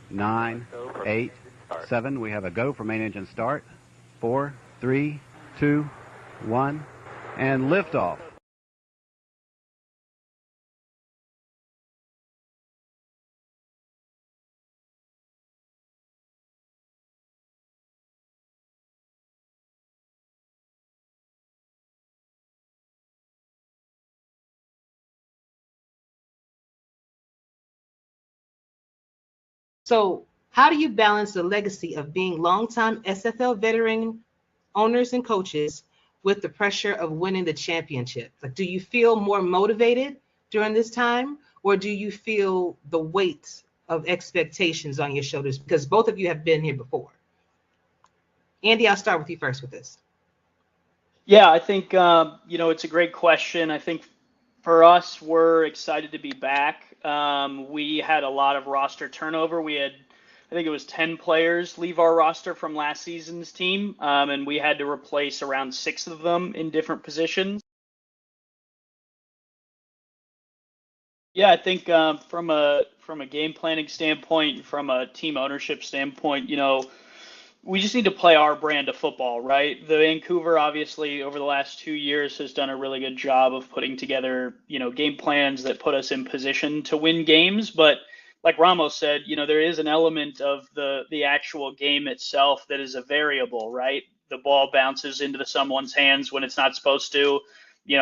9, 8, 7. We have a go for main engine start. 4, 3, 2, 1, and liftoff. So how do you balance the legacy of being longtime SFL veteran owners and coaches with the pressure of winning the championship? Like, do you feel more motivated during this time, or do you feel the weight of expectations on your shoulders? Because both of you have been here before. Andy, I'll start with you first with this. Yeah, I think, it's a great question. I think for us, we're excited to be back. We had a lot of roster turnover. We had, I think it was 10 players leave our roster from last season's team, and we had to replace around 6 of them in different positions. Yeah, I think from a game planning standpoint, from a team ownership standpoint, we just need to play our brand of football, right? The Vancouver, obviously, over the last 2 years has done a really good job of putting together, game plans that put us in position to win games. But like Ramos said, there is an element of the actual game itself that is a variable, right? The ball bounces into someone's hands when it's not supposed to.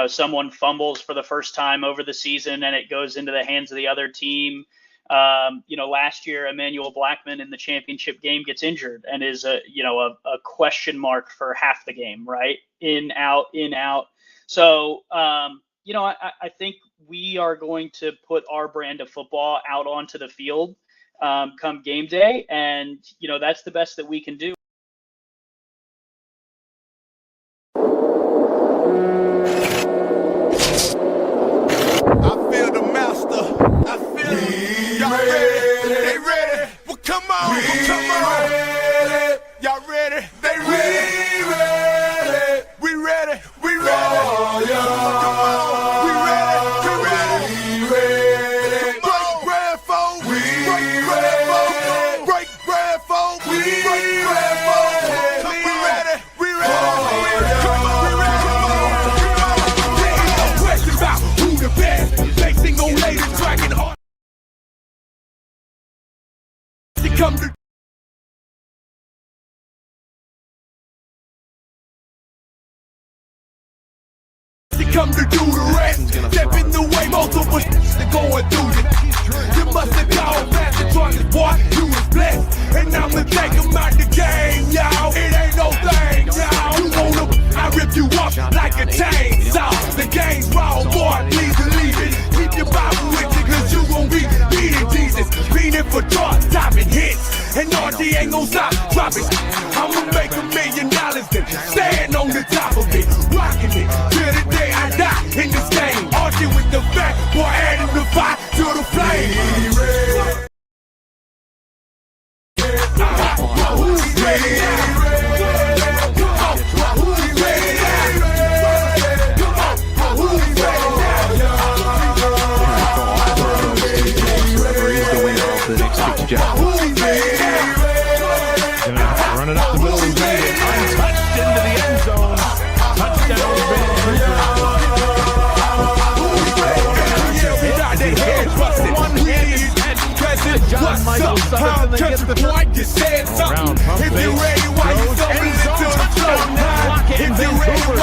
Someone fumbles for the first time over the season and it goes into the hands of the other team. Last year, Emmanuel Blackman in the championship game gets injured and is a question mark for half the game, right? In, out, in, out. So, I think we are going to put our brand of football out onto the field come game day. And, that's the best that we can do. Come to do the rest. Step in the way, most of us are going through it. You must have gone past the target, boy. You was blessed. And I'ma take them out the game, y'all. It ain't no thing, y'all. You want them, I rip you up like a chainsaw. The game's wrong, boy. Please believe it. Keep your Bible with you, cause you gon' be beating Jesus. Beating for topping hits. And RD ain't gon' stop dropping. I'ma make $1 million then stand on the top of it. Rocking it till the day I die in this game. Archie with the fact, boy, adding the fire to the flame. Who's ready? Run it up the middle and bang it. Untouched into the end zone. Touchdown, John Michael Sutherland gets the around pump fake, throws, end zone, touchdown, block it in Vancouver.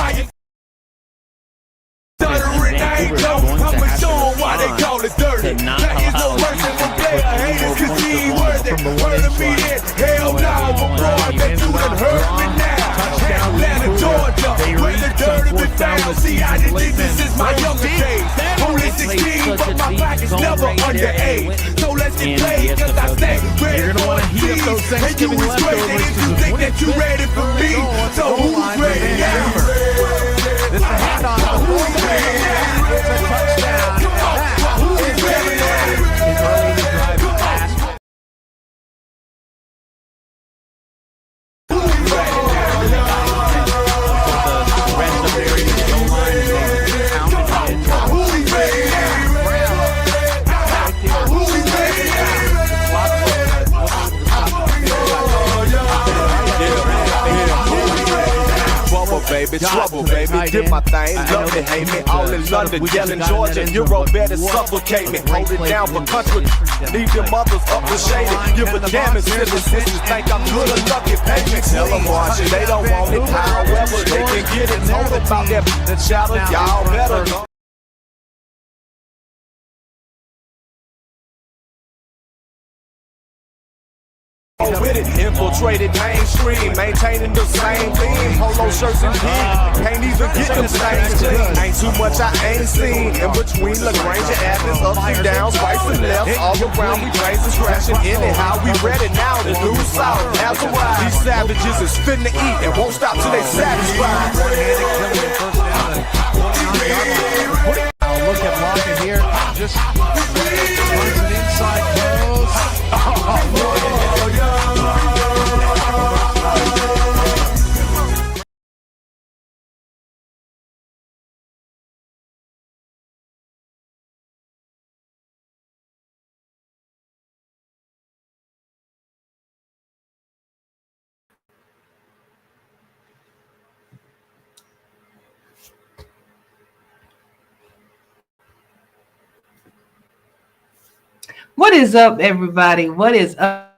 They call it dirty. Now he's no mercy for player haters cause he ain't worthy. Word of me in, hell no, boy, bet you done heard me now. Atlanta, Georgia, where the dirt of the town. See, I did this since my younger days. Only 16, but my back is never underage. So let's get played cause I stay ready for a team. And you was crazy if you think that you ready for me. So who's ready now? This is a handoff. Who's ready now? It's a touchdown. Who's ready now? His early drive pass. Who's ready now? The red zone area, the goal line, they pounded it. Who's ready now? Who's ready now? baby. Trouble, baby. Did my thing. Love me, hate me. All in London, yelling Georgia. Euro better suffocate me. Hold it down for country. Leave your mothers up to shade it. Give a damn and silly sisters think I'm good or lucky. Pay me. Tell them watch it. They don't want it. However, they can get it. Told about that. The challenge, y'all better know. With it, infiltrated mainstream, maintaining the same theme. Polo shirts and jeans, can't even get them things clean. Ain't too much I ain't seen. In between Lagrange and Athens, ups and downs, rights and lefts, all around we trains and scratching. Anyhow, we ready now to do south. As a ride, these savages is finna eat and won't stop till they satisfied. Look at Lockett here, just runs an inside post. What is up, everybody? What is up?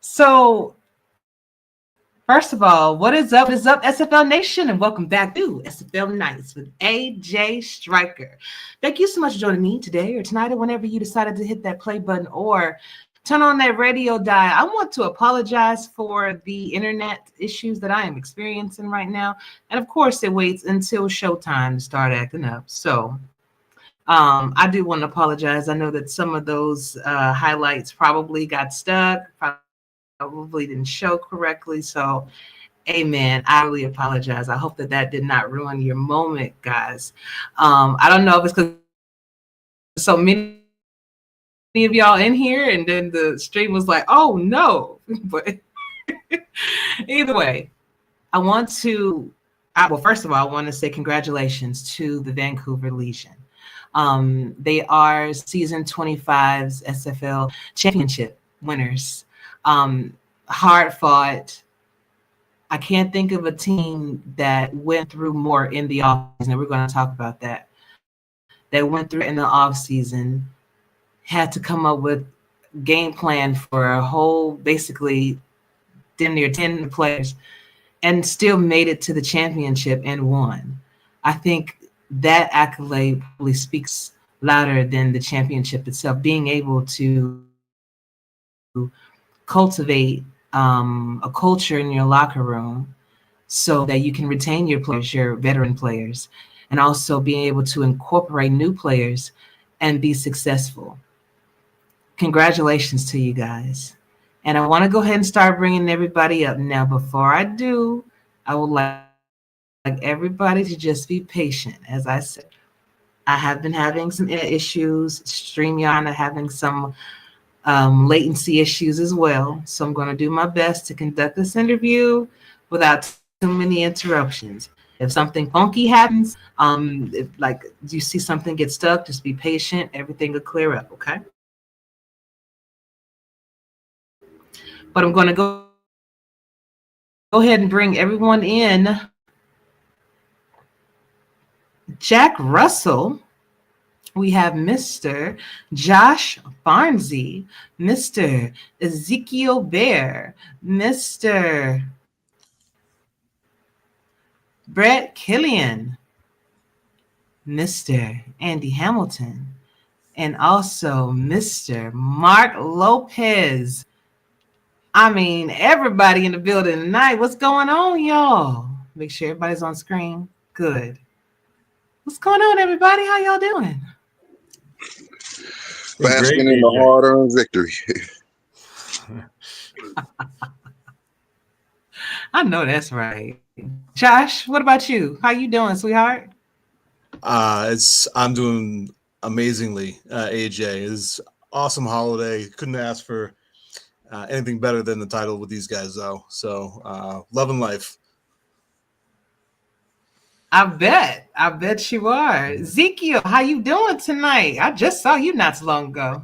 So, first of all, what is up? What is up, SFL Nation? And welcome back to SFL Nights with AJ Striker. Thank you so much for joining me today or tonight or whenever you decided to hit that play button or turn on that radio dial. I want to apologize for the internet issues that I am experiencing right now. And of course, it waits until showtime to start acting up. So, I do want to apologize. I know that some of those highlights probably got stuck, probably didn't show correctly. So, amen. I really apologize. I hope that that did not ruin your moment, guys. I don't know if it's because so many of y'all in here and then the stream was like, oh no. But either way, I want to, well, first of all, I want to say congratulations to the Vancouver Legion. They are season 25's SFL championship winners. Hard fought. I can't think of a team that went through more in the offseason. We're going to talk about that. That went through in the offseason, had to come up with game plan for a whole, basically, damn near 10 players, and still made it to the championship and won. I think that accolade probably speaks louder than the championship itself. Being able to cultivate a culture in your locker room so that you can retain your players, your veteran players, and also being able to incorporate new players and be successful. Congratulations to you guys. And I want to go ahead and start bringing everybody up. Now, before I do, I would like everybody to just be patient. As I said, I have been having some issues. StreamYard having some latency issues as well. So I'm going to do my best to conduct this interview without too many interruptions. If something funky happens, if like you see something get stuck, just be patient. Everything will clear up, okay? But I'm going to go ahead and bring everyone in. Jack Russell. We have Mr. Josh Barnesy, Mr. Ezekiel Bear, Mr. Brett Killian, Mr. Andy Hamilton, and also Mr. Mark Lopez. I mean, everybody in the building tonight. What's going on, y'all? Make sure everybody's on screen. Good. What's going on, everybody? How y'all doing? Basking in the hard-earned victory. I know that's right. Josh, what about you? How you doing, sweetheart? I'm doing amazingly, AJ. It's awesome holiday. Couldn't ask for anything better than the title with these guys, though. So, loving life. I bet you are. Ezekiel, how you doing tonight? I just saw you not so long ago.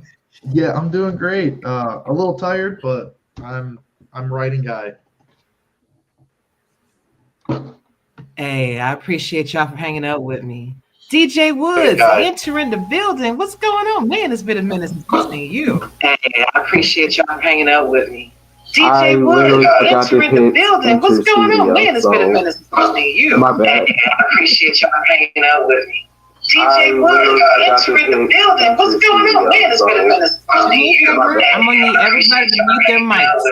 Yeah, I'm doing great. A little tired, but I'm riding high. Hey, I appreciate y'all for hanging out with me. DJ Woods, entering the building. What's going on? Man, it's been a minute since I've seen you. Hey, I appreciate y'all for hanging out with me. DJ Woods, entering the building. What's going on? Man, it's been a minute since I've seen you. My bad. Hey, I appreciate y'all for hanging out with me. DJ Woods, entering the building. What's going on? Man, it's been a minute since I've seen you. I'm going to need everybody to mute their mics.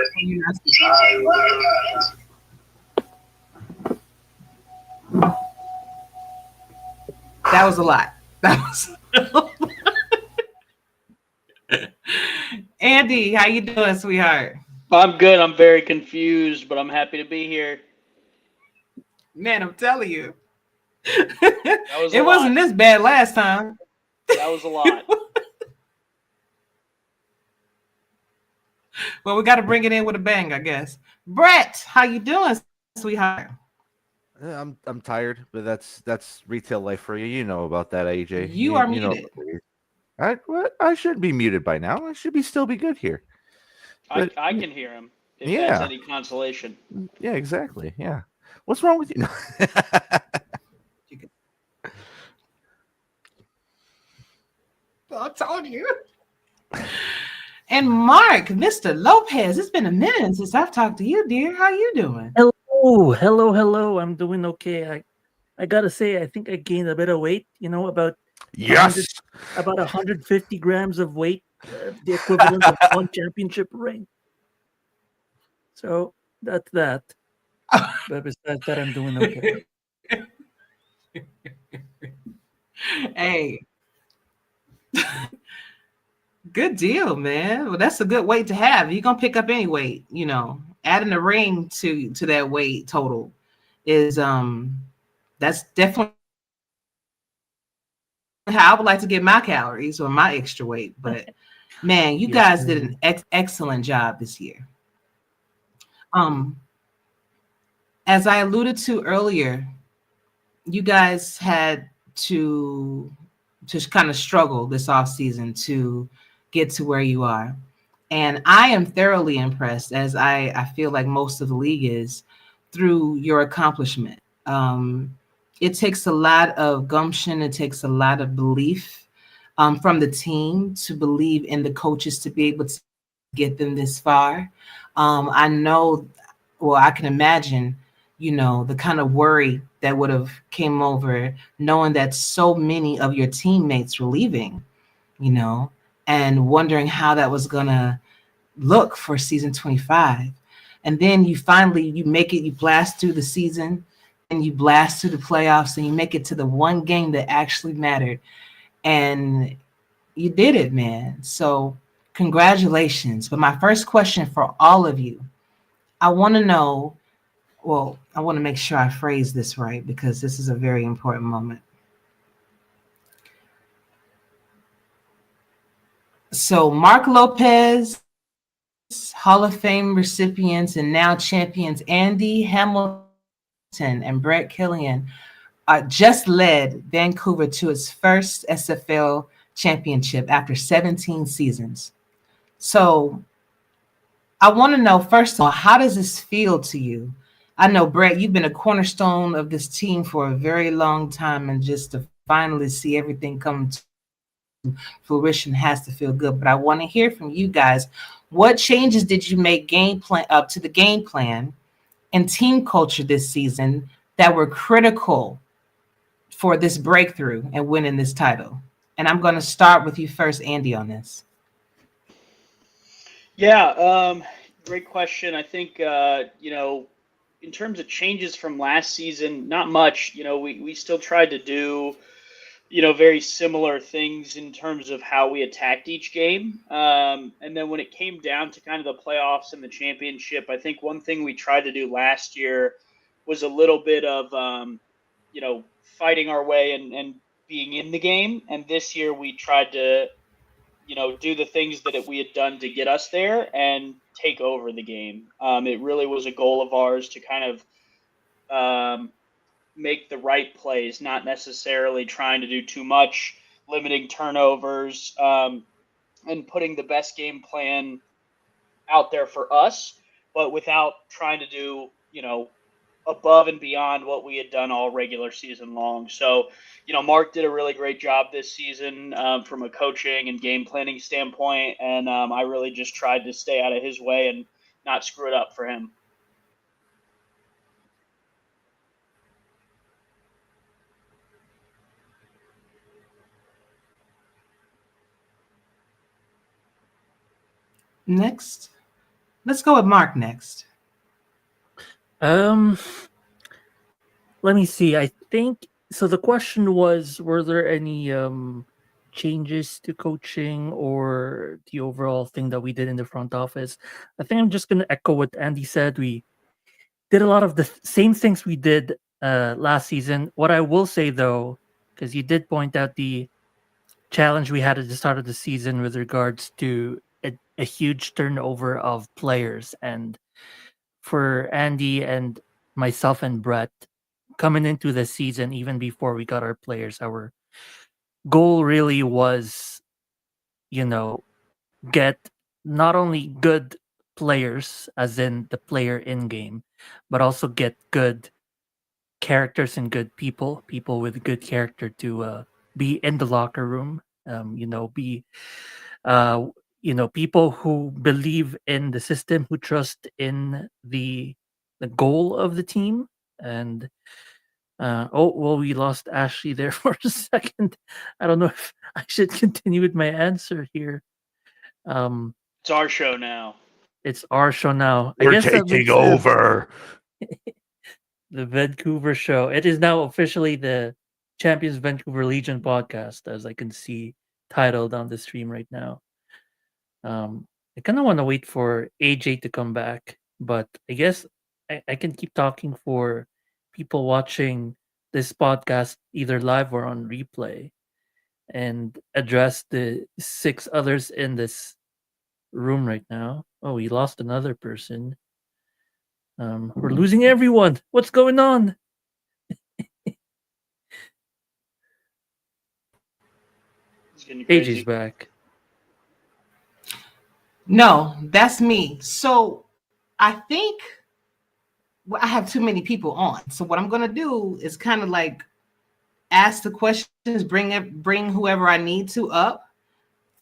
DJ Woods. That was a lot. Andy, how you doing, sweetheart? I'm good. I'm very confused, but I'm happy to be here. Man, I'm telling you. Was it wasn't this bad last time. That was a lot. Well, we got to bring it in with a bang, I guess. Brett, how you doing, sweetheart? I'm tired, but that's retail life for you. You know about that, AJ. You are muted. I should be muted by now. I should still be good here. But, I can hear him. If that's any consolation. Yeah, exactly. Yeah. What's wrong with you? I told you. And Mark, Mr. Lopez, it's been a minute since I've talked to you, dear. How you doing? Hello. I'm doing okay. I gotta say, I think I gained a bit of weight. About 150 grams of weight, the equivalent of one championship ring. So that's that. But besides that, I'm doing okay. Hey. Good deal, man. Well, that's a good weight to have. You're gonna pick up any weight, adding a ring to that weight total is that's definitely how I would like to get my calories or my extra weight. But man, you guys did an excellent job this year. As I alluded to earlier, you guys had to kind of struggle this offseason to get to where you are. And I am thoroughly impressed, as I feel like most of the league is, through your accomplishment. It takes a lot of gumption. It takes a lot of belief from the team to believe in the coaches to be able to get them this far. I know, well, I can imagine, the kind of worry that would have came over knowing that so many of your teammates were leaving, and wondering how that was going to look for season 25. And then you make it, you blast through the season and you blast through the playoffs and you make it to the one game that actually mattered. And you did it, man. So congratulations. But my first question for all of you, I want to know, I want to make sure I phrase this right because this is a very important moment. So Mark Lopez, Hall of Fame recipients and now champions Andy Hamilton and Brett Killian just led Vancouver to its first SFL championship after 17 seasons. So I want to know, first of all, how does this feel to you? I know, Brett, you've been a cornerstone of this team for a very long time, and just to finally see everything come to fruition has to feel good. But I want to hear from you guys. What changes did you make to the game plan and team culture this season that were critical for this breakthrough and winning this title? And I'm going to start with you first, Andy, on this. Yeah, great question. I think, in terms of changes from last season, not much. We still tried to do very similar things in terms of how we attacked each game. And then when it came down to kind of the playoffs and the championship, I think one thing we tried to do last year was a little bit of, fighting our way and being in the game. And this year we tried to, do the things that we had done to get us there and take over the game. It really was a goal of ours to kind of make the right plays, not necessarily trying to do too much, limiting turnovers, and putting the best game plan out there for us, but without trying to do, above and beyond what we had done all regular season long. So, Mark did a really great job this season from a coaching and game planning standpoint, and I really just tried to stay out of his way and not screw it up for him. Next, let's go with Mark next. Let me see. I think so. The question was, were there any changes to coaching or the overall thing that we did in the front office? I think I'm just going to echo what Andy said. We did a lot of the same things we did last season. What I will say though, because you did point out the challenge we had at the start of the season with regards to a huge turnover of players, and for Andy and myself and Brett coming into the season, even before we got our players, our goal really was, get not only good players, as in the player in game, but also get good characters and good people with good character to be in the locker room. Be people who believe in the system, who trust in the goal of the team. And we lost Ashley there for a second. I don't know if I should continue with my answer here. It's our show now. It's our show now. You're I guess that taking makes sense. over. The Vancouver show. It is now officially the Champions Vancouver Legion podcast, as I can see titled on the stream right now. I kind of want to wait for AJ to come back, but I guess I can keep talking for people watching this podcast either live or on replay, and address the 6 others in this room right now. Oh, we lost another person. We're losing everyone. What's going on? It's getting crazy. AJ's back. No, that's me. So I think I have too many people on. So what I'm gonna do is kind of like ask the questions, bring whoever I need to up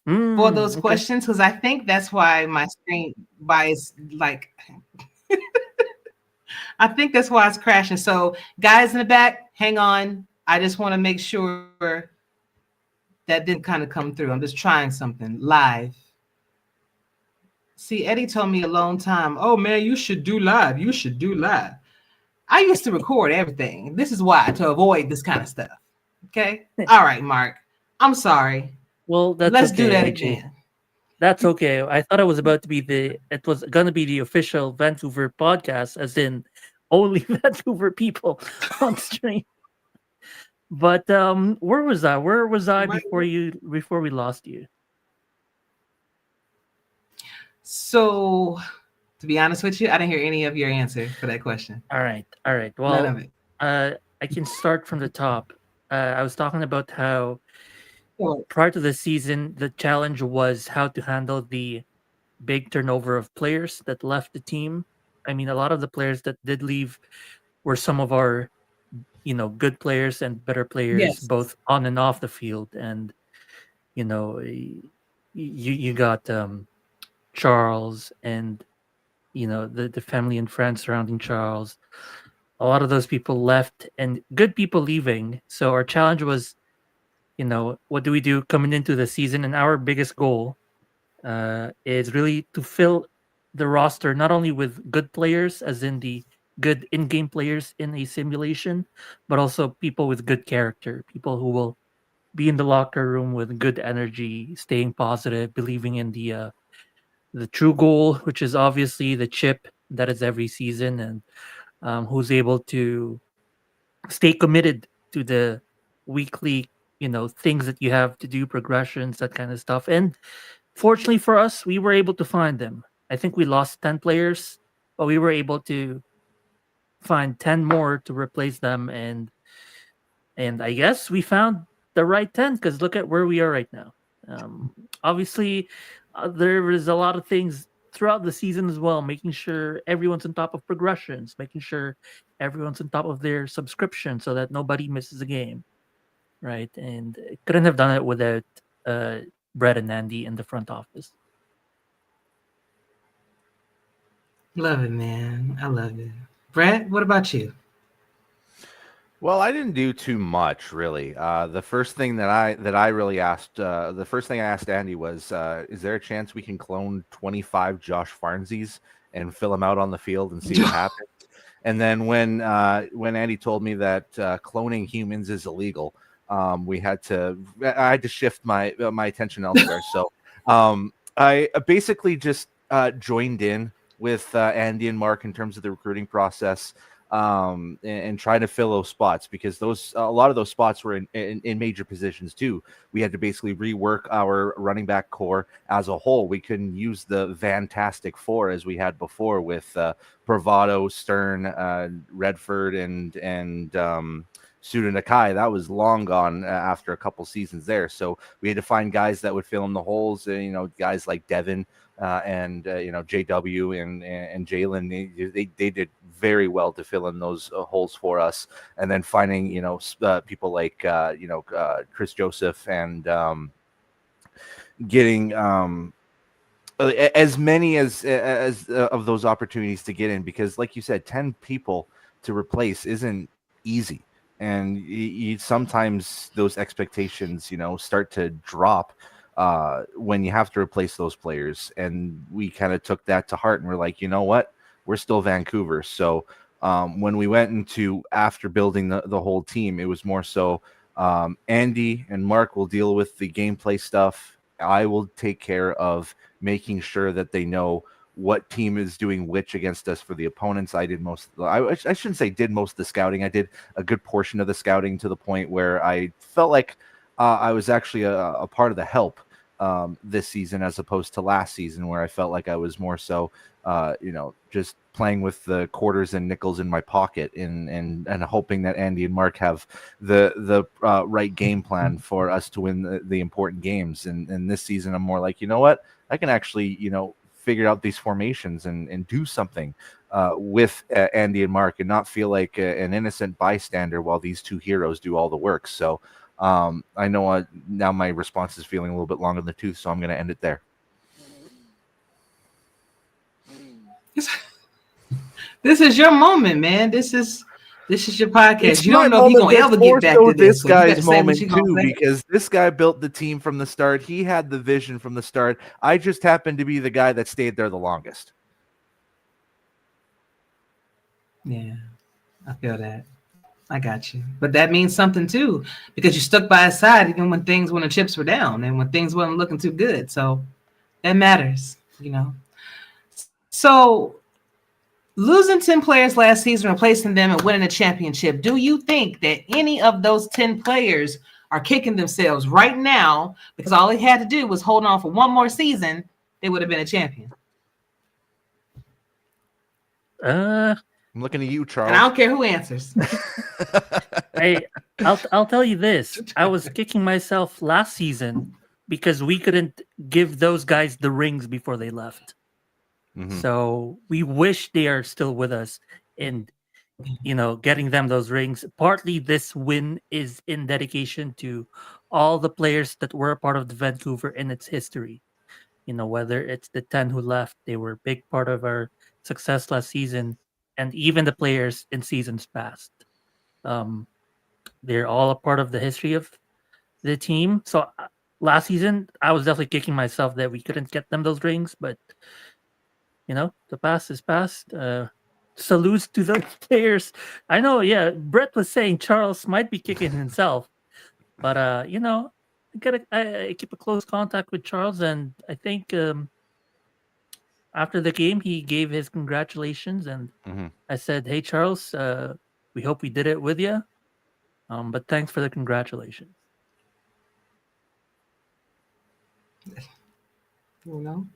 for those questions, because I think that's why my screen is like I think that's why it's crashing. So guys in the back, hang on. I just want to make sure that didn't kind of come through. I'm just trying something live. See, Eddie told me a long time, oh man, you should do live. You should do live. I used to record everything. This is why, to avoid this kind of stuff. Okay. All right, Mark. I'm sorry. Well, let's okay, do that AJ. again. That's okay. I thought it was about to be it was gonna be the official Vancouver podcast, as in only Vancouver people on stream. But where was I? Where was I before we lost you? So, to be honest with you, I didn't hear any of your answer for that question. All right. Well, none of it. I can start from the top. I was talking about how prior to the season, the challenge was how to handle the big turnover of players that left the team. I mean, a lot of the players that did leave were some of our, good players and better players, both on and off the field. And, you got Charles and, the family and friends surrounding Charles. A lot of those people left and good people leaving. So our challenge was, what do we do coming into the season? And our biggest goal is really to fill the roster not only with good players, as in the good in-game players in a simulation, but also people with good character, people who will be in the locker room with good energy, staying positive, believing in the true goal, which is obviously the chip that is every season, and who's able to stay committed to the weekly, things that you have to do, progressions, that kind of stuff. And fortunately for us, we were able to find them. I think we lost 10 players, but we were able to find 10 more to replace them, and I guess we found the right 10 because look at where we are right now. Obviously, there is a lot of things throughout the season as well, making sure everyone's on top of progressions, making sure everyone's on top of their subscription so that nobody misses a game, right? And couldn't have done it without uh, Brett and Andy in the front office. Love it, man. I love it. Brett, what about you? Well, I didn't do too much really. The first thing that I really asked, the first thing I asked Andy was, is there a chance we can clone 25 Josh Farnsies and fill them out on the field and see what happens? And then when Andy told me that cloning humans is illegal, I had to shift my attention elsewhere. So I basically just joined in with Andy and Mark in terms of the recruiting process. And try to fill those spots because a lot of those spots were in major positions too. We had to basically rework our running back core as a whole. We couldn't use the fantastic four as we had before with Bravado, Stern, Redford, and Suda Nakai. That was long gone after a couple seasons there. So we had to find guys that would fill in the holes. Guys like Devin and JW and Jalen. They did very well to fill in those holes for us. And then finding people like Chris Joseph and getting as many as of those opportunities to get in, because like you said, 10 people to replace isn't easy. And sometimes those expectations, start to drop when you have to replace those players. And we kind of took that to heart and we're like, you know what? We're still Vancouver. So when we went into after building the whole team, it was more so Andy and Mark will deal with the gameplay stuff. I will take care of making sure that they know what team is doing which against us for the opponents. I did I shouldn't say did most of the scouting. I did a good portion of the scouting to the point where I felt like I was actually a part of the help this season as opposed to last season where I felt like I was more so, just playing with the quarters and nickels in my pocket and hoping that Andy and Mark have the right game plan for us to win the important games. And this season, I'm more like, you know what? I can actually, figure out these formations and do something with Andy and Mark and not feel like an innocent bystander while these two heroes do all the work. So I know now my response is feeling a little bit long in the tooth, so I'm going to end it there. This is your moment, man. This is your podcast. It's you don't know if you're going to ever get back to this guy's so moment too, because this guy built the team from the start. He had the vision from the start. I just happened to be the guy that stayed there the longest. Yeah, I feel that. I got you. But that means something too, because you stuck by his side even when the chips were down and when things weren't looking too good. So that matters, So losing 10 players last season, replacing them and winning a championship, do you think that any of those 10 players are kicking themselves right now because all they had to do was hold on for one more season, they would have been a champion? I'm looking at you, Charles. And I don't care who answers. I'll tell you this. I was kicking myself last season because we couldn't give those guys the rings before they left. Mm-hmm. So we wish they are still with us and, getting them those rings. Partly this win is in dedication to all the players that were a part of the Vancouver in its history. Whether it's the 10 who left, they were a big part of our success last season, and even the players in seasons past. They're all a part of the history of the team. So last season, I was definitely kicking myself that we couldn't get them those rings, but the past is past. Salutes to the players. I know, yeah, Brett was saying Charles might be kicking himself, But I keep a close contact with Charles, and I think after the game he gave his congratulations, and Mhm. I said, "Hey Charles, we hope we did it with you. But thanks for the congratulations." You know,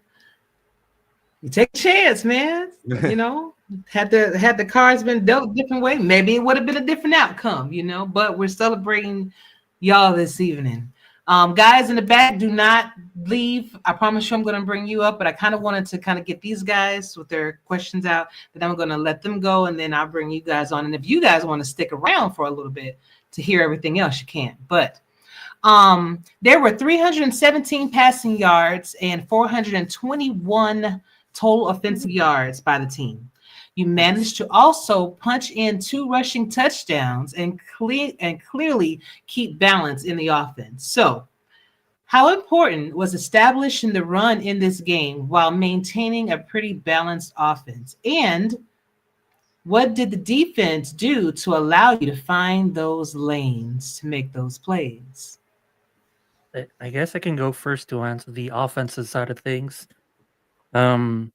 you take a chance, man. You know, had the cards been dealt a different way, maybe it would have been a different outcome. You know, but we're celebrating y'all this evening. Guys in the back, do not leave. I promise you I'm going to bring you up, but I kind of wanted to kind of get these guys with their questions out, but I'm going to let them go, and then I'll bring you guys on. And if you guys want to stick around for a little bit to hear everything else, you can. But there were 317 passing yards and 421 total offensive yards by the team. You managed to also punch in 2 rushing touchdowns and clearly keep balance in the offense. So, how important was establishing the run in this game while maintaining a pretty balanced offense? And what did the defense do to allow you to find those lanes to make those plays? I guess I can go first to answer the offensive side of things. Um,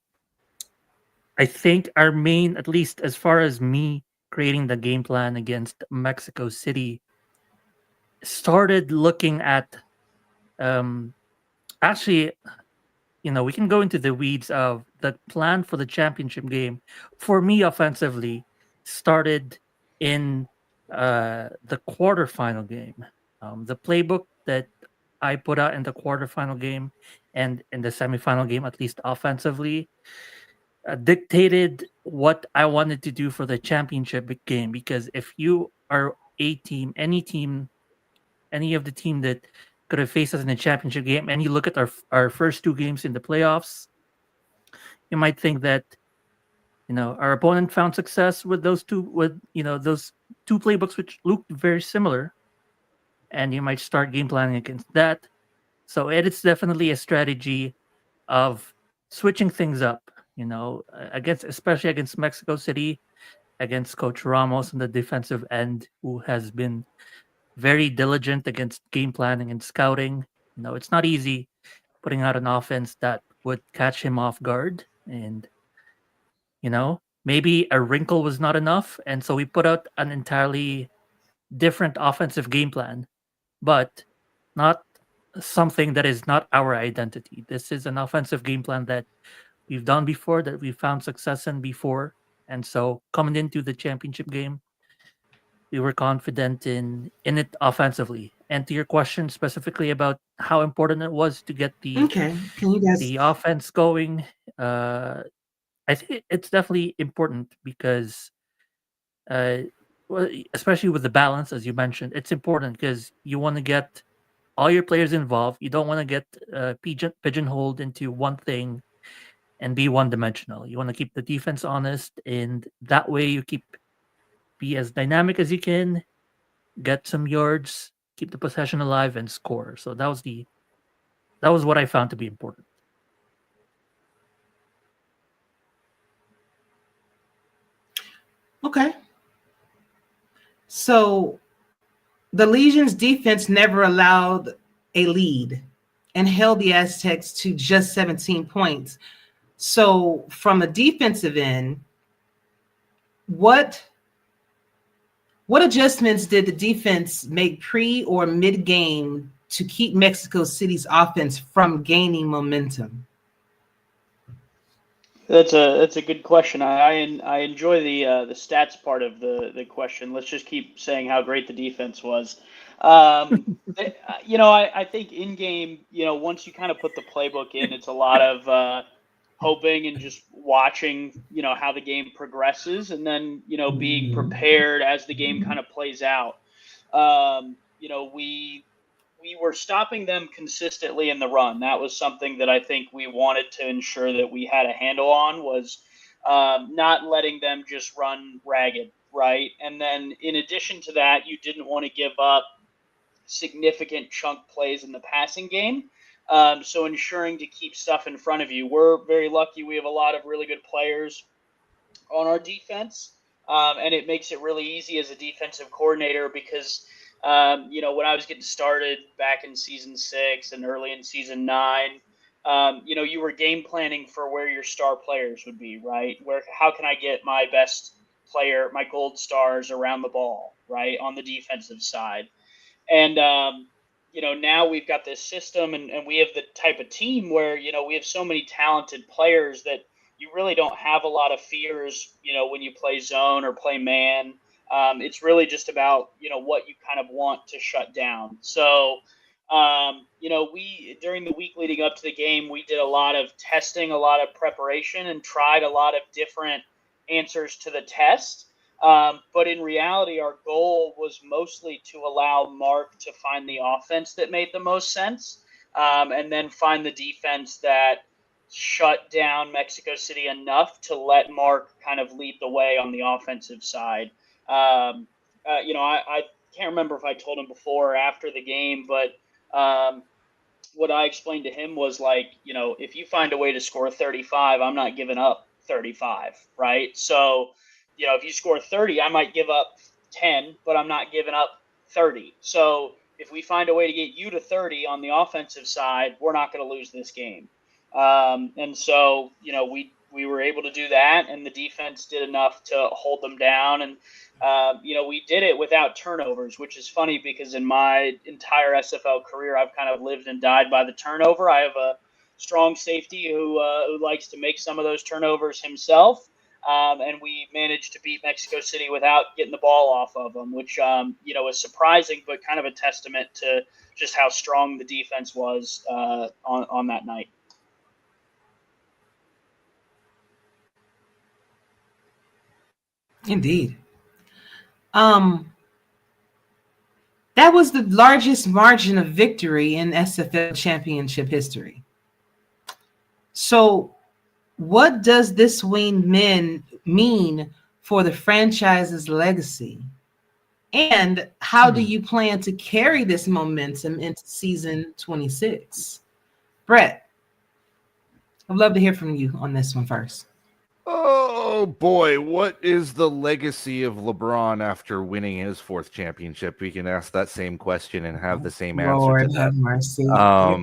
I think our main, at least as far as me creating the game plan against Mexico City, started looking at um, actually, we can go into the weeds of the plan for the championship game. For me, offensively, started in the quarterfinal game. The playbook that I put out in the quarterfinal game and in the semifinal game, at least offensively, dictated what I wanted to do for the championship game. Because if you are a team, any of the team that could have faced us in the championship game, and you look at our first 2 games in the playoffs, you might think that our opponent found success with those two playbooks which looked very similar, and you might start game planning against that. So it is definitely a strategy of switching things up, especially against Mexico City, against Coach Ramos on the defensive end, who has been very diligent against game planning and scouting. It's not easy putting out an offense that would catch him off guard. And, maybe a wrinkle was not enough. And so we put out an entirely different offensive game plan, but not something that is not our identity. This is an offensive game plan that we've done before, that we found success in before. And so coming into the championship game, we were confident in it offensively. And to your question specifically about how important it was to get Okay, can you guys? the offense going, I think it's definitely important because, especially with the balance, as you mentioned, it's important because you want to get all your players involved. You don't want to get pigeonholed into one thing and be one dimensional. You want to keep the defense honest, and that way you be as dynamic as you can, get some yards, keep the possession alive, and score. So that was what I found to be important. Okay. So the Legion's defense never allowed a lead and held the Aztecs to just 17 points. So from a defensive end, what adjustments did the defense make pre or mid game to keep Mexico City's offense from gaining momentum? That's a good question. I enjoy the stats part of the question. Let's just keep saying how great the defense was. I think in game, once you kind of put the playbook in, it's a lot of hoping and just watching, how the game progresses, and then being prepared as the game kind of plays out. We were stopping them consistently in the run. That was something that I think we wanted to ensure that we had a handle on, was not letting them just run ragged, right? And then in addition to that, you didn't want to give up significant chunk plays in the passing game. So ensuring to keep stuff in front of you. We're very lucky. We have a lot of really good players on our defense, and it makes it really easy as a defensive coordinator because When I was getting started back in season 6 and early in season 9, you were game planning for where your star players would be, right? How can I get my best player, my gold stars around the ball, right, on the defensive side? And, now we've got this system and we have the type of team where, we have so many talented players that you really don't have a lot of fears, when you play zone or play man. It's really just about, what you kind of want to shut down. So, we, during the week leading up to the game, we did a lot of testing, a lot of preparation, and tried a lot of different answers to the test. But in reality, our goal was mostly to allow Mark to find the offense that made the most sense, and then find the defense that shut down Mexico City enough to let Mark kind of lead the way on the offensive side. I can't remember if I told him before or after the game, but what I explained to him was like, if you find a way to score 35, I'm not giving up 35, right? So, if you score 30, I might give up 10, but I'm not giving up 30. So if we find a way to get you to 30 on the offensive side, we're not going to lose this game. And so, we were able to do that, and the defense did enough to hold them down. And, we did it without turnovers, which is funny because in my entire SFL career, I've kind of lived and died by the turnover. I have a strong safety who likes to make some of those turnovers himself. And we managed to beat Mexico City without getting the ball off of them, which, is surprising, but kind of a testament to just how strong the defense was on that night. Indeed. That was the largest margin of victory in SFL championship history. So what does this win mean for the franchise's legacy? And how do you plan to carry this momentum into season 26? Brett, I'd love to hear from you on this one first. Oh boy, what is the legacy of LeBron after winning his 4th championship? We can ask that same question and have the same answer. Lord have mercy. You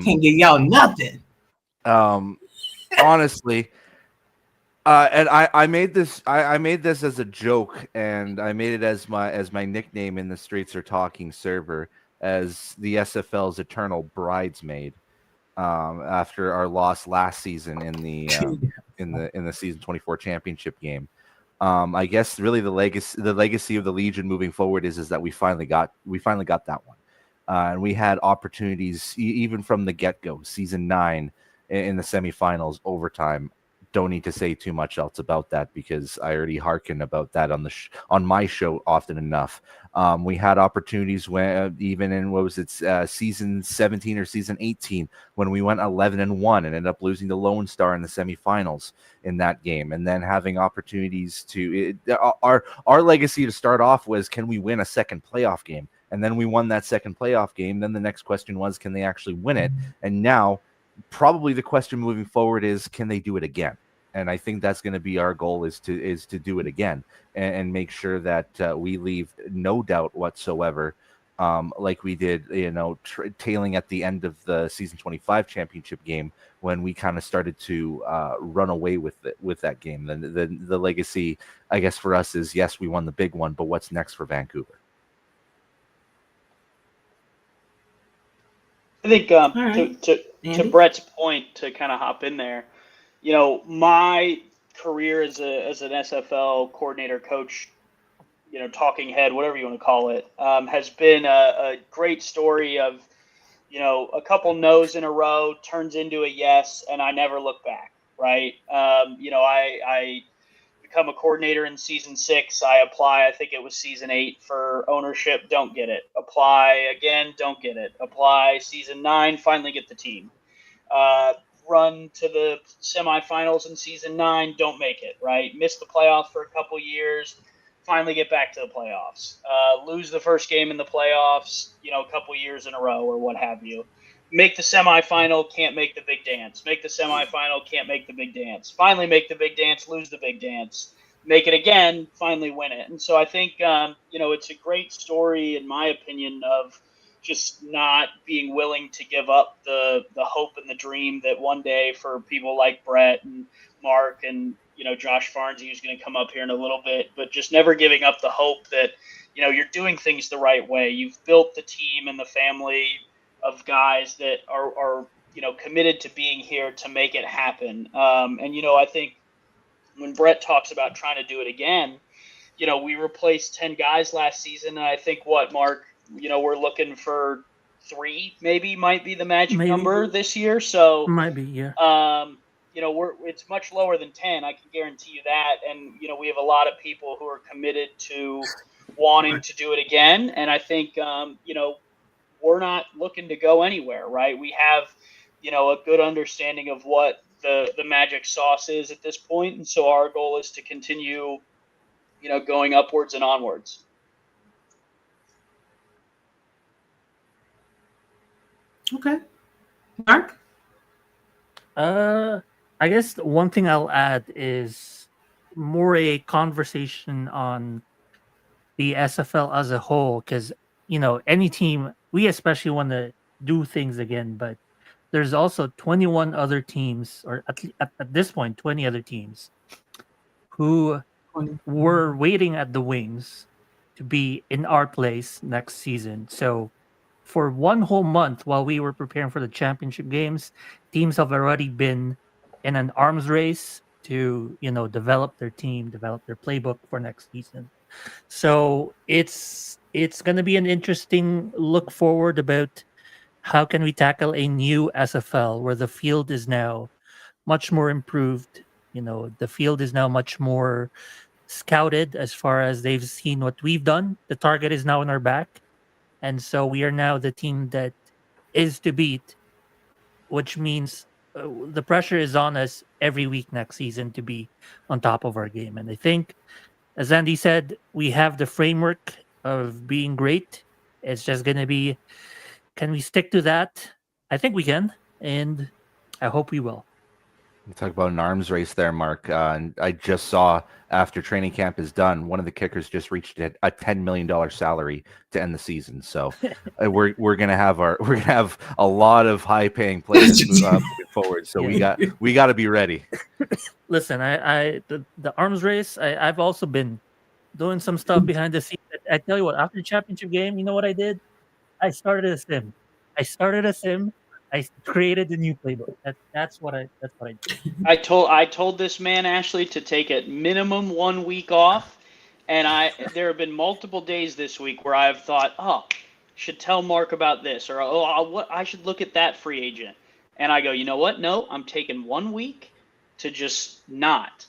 can't give y'all nothing. Honestly, and I made this as a joke, and I made it as my nickname in the Streets Are Talking server as the SFL's eternal bridesmaid. After our loss last season in the in the season 24 championship game, I guess really the legacy of the Legion moving forward is that we finally got that one, and we had opportunities even from the get-go. Season 9 in the semifinals, overtime. Don't need to say too much else about that because I already hearken about that on my show often enough. We had opportunities when even in season 17 or season 18 when we went 11-1 and ended up losing to Lone Star in the semifinals in that game, and then having opportunities to our legacy to start off was, can we win a second playoff game? And then we won that second playoff game. Then the next question was, can they actually win it? And now probably the question moving forward is, can they do it again? And I think that's going to be our goal, is to do it again and make sure that we leave no doubt whatsoever, like we did, tailing at the end of the season 25 championship game when we kind of started to run away with that game. The legacy, I guess, for us is, yes, we won the big one, but what's next for Vancouver? I think to Brett's point, to kind of hop in there, my career as an SFL coordinator, coach, talking head, whatever you want to call it, has been a great story of, a couple no's in a row turns into a yes, and I never look back, right? I become a coordinator in season 6. I apply, I think it was season 8 for ownership, don't get it. Apply again, don't get it. Apply season 9, finally get the team. Run to the semifinals in season 9, don't make it, right? Miss the playoffs for a couple years, finally get back to the playoffs. Lose the first game in the playoffs, a couple years in a row or what have you. Make the semifinal, can't make the big dance. Make the semifinal, can't make the big dance. Finally make the big dance, lose the big dance. make it again, finally win it. And so I think, it's a great story, in my opinion, of just not being willing to give up the hope and the dream that one day, for people like Brett and Mark and, Josh Farnsey, who's going to come up here in a little bit, but just never giving up the hope that, you're doing things the right way. You've built the team and the family of guys that are committed to being here to make it happen. I think when Brett talks about trying to do it again, we replaced 10 guys last season. And I think Mark, we're looking for 3, maybe might be the magic number this year. So might be, yeah. It's much lower than 10. I can guarantee you that. And, we have a lot of people who are committed to wanting to do it again. And I think, we're not looking to go anywhere, right? We have, a good understanding of what the magic sauce is at this point. And so our goal is to continue, going upwards and onwards. Okay. Mark? I guess one thing I'll add is more a conversation on the SFL as a whole, because any team, we especially want to do things again, but there's also 21 other teams, or at this point 20 other teams who were waiting at the wings to be in our place next season. So for one whole month while we were preparing for the championship games, teams have already been in an arms race to develop their team, develop their playbook for next season. So it's going to be an interesting look forward about how can we tackle a new SFL where the field is now much more improved. The field is now much more scouted as far as they've seen what we've done. The target is now in our back. And so we are now the team that is to beat, which means the pressure is on us every week next season to be on top of our game. And I think, as Andy said, we have the framework of being great. It's just going to be, can we stick to that? I think we can, and I hope we will. You talk about an arms race there, Mark. And I just saw after training camp is done, one of the kickers just reached a $10 million salary to end the season. So we're gonna have a lot of high paying players moving forward. So we got to be ready. Listen, the arms race. I've also been doing some stuff behind the scenes. I tell you what, after the championship game, you know what I did? I started a sim. I created the new playbook. That's what I did. I told this man, Ashley, to take at minimum 1 week off, and there have been multiple days this week where I've thought, should tell Mark about this, or I should look at that free agent, and I go, you know what? No, I'm taking 1 week to just not.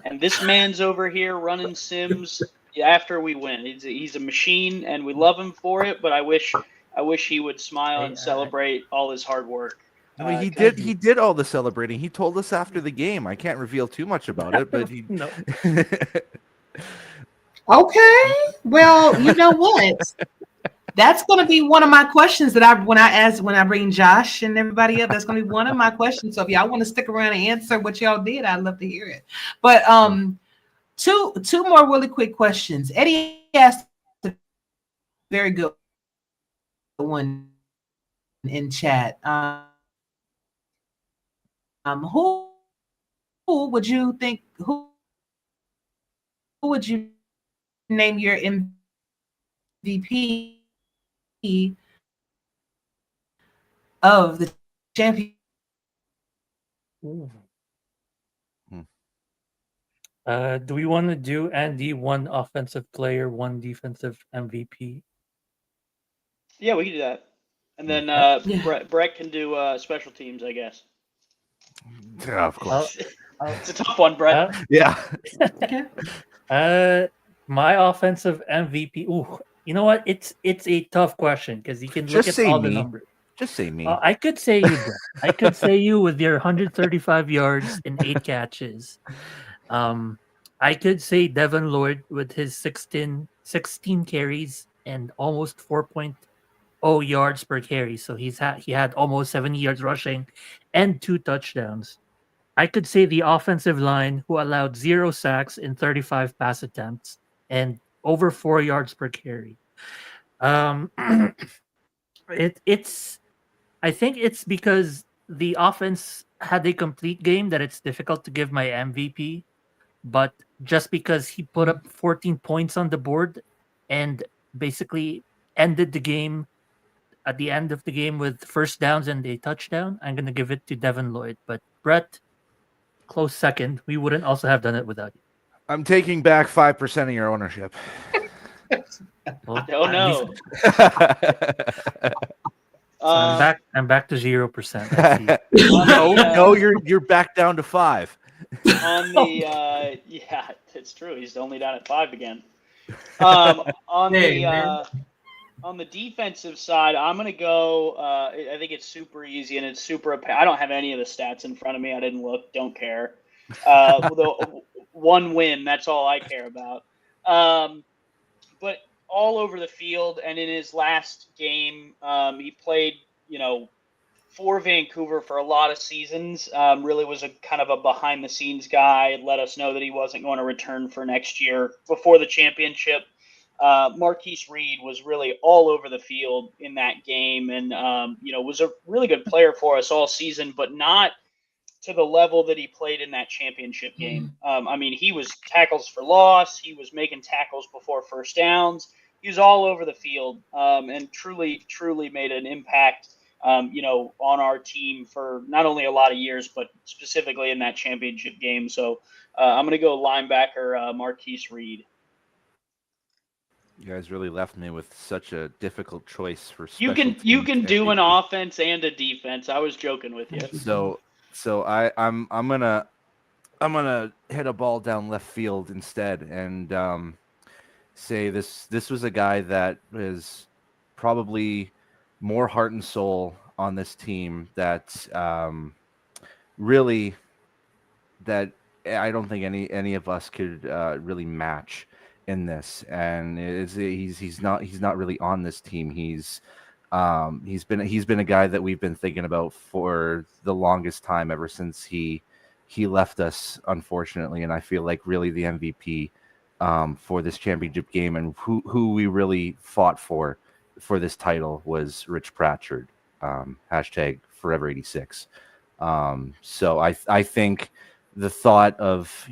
And this man's over here running sims after we win. He's a machine, and we love him for it. But I wish he would smile and celebrate all his hard work. I mean, he did all the celebrating. He told us after the game. I can't reveal too much about it, but he. No. Okay. Well, you know what? That's going to be one of my questions that when I bring Josh and everybody up. That's going to be one of my questions. So if y'all want to stick around and answer what y'all did, I'd love to hear it. But two more really quick questions. Eddie asked a very good one in chat. Who would you think? Who would you name your MVP of the champion? Do we want to do Andy one offensive player, one defensive MVP? Yeah, we can do that. And then Brett can do special teams, I guess. Yeah, of course. It's a tough one, Brett. Yeah. Okay. My offensive MVP. Ooh, you know what? It's a tough question because you can look at all the numbers. Just say me. I could say you, Brett. I could say you with your 135 yards and 8 catches. I could say Devin Lloyd with his 16 carries and almost 4.0 yards per carry. So he had almost 70 yards rushing and 2 touchdowns. I could say the offensive line, who allowed 0 sacks in 35 pass attempts and over 4 yards per carry. Um, it's I think it's because the offense had a complete game that it's difficult to give my MVP, but just because he put up 14 points on the board and basically ended the game at the end of the game with first downs and a touchdown, I'm going to give it to Devin Lloyd. But Brett, close second. We wouldn't also have done it without you. I'm taking back 5% of your ownership. Well, Oh at no. least- so I'm back. I'm back to 0%. I see. No, you're back down to 5. On the yeah, it's true. He's only down at 5 again. On the defensive side, I'm gonna go. I think it's super easy and it's super. I don't have any of the stats in front of me. I didn't look. Don't care. The one win. That's all I care about. But all over the field, and in his last game, he played. For Vancouver for a lot of seasons. Really was a kind of a behind the scenes guy. Let us know that he wasn't going to return for next year before the championship. Marquise Reed was really all over the field in that game, and was a really good player for us all season, but not to the level that he played in that championship game. He was tackles for loss. He was making tackles before first downs. He was all over the field, and truly, truly made an impact. On our team for not only a lot of years, but specifically in that championship game. So I'm going to go linebacker Marquise Reed. You guys really left me with such a difficult choice for special you can teams do an MVP. offense and a defense. I was joking with you. So I'm gonna hit a ball down left field instead and say this was a guy that is probably more heart and soul on this team that really that I don't think any of us could really match in this. And he's not really on this team. He's been a guy that we've been thinking about for the longest time, ever since he left us, unfortunately. And I feel like really the MVP for this championship game, and who we really fought for this title, was Rich Pratchard. Hashtag Forever 86. So I think the thought of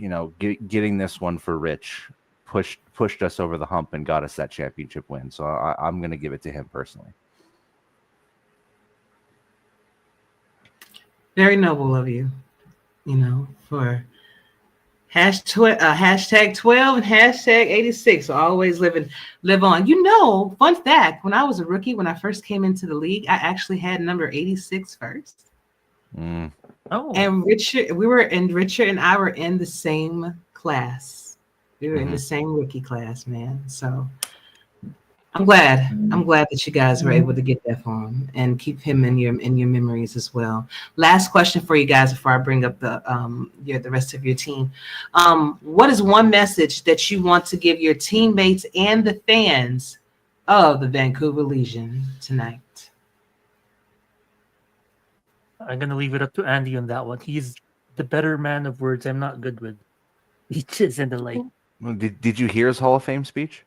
getting this one for Rich pushed us over the hump and got us that championship win. So I'm going to give it to him personally. Very noble of you, for hashtag 12 and hashtag 86. So always live on. Fun fact, when I was a rookie, when I first came into the league, I actually had number 86 first. Oh. And Richard and I were in the same class. We were in the same rookie class, man. So I'm glad that you guys were able to get that for him and keep him in your memories as well. Last question for you guys before I bring up the rest of your team. What is one message that you want to give your teammates and the fans of the Vancouver Legion tonight? I'm gonna leave it up to Andy on that one. He's the better man of words. I'm not good with speeches and the like. Well, did you hear his Hall of Fame speech?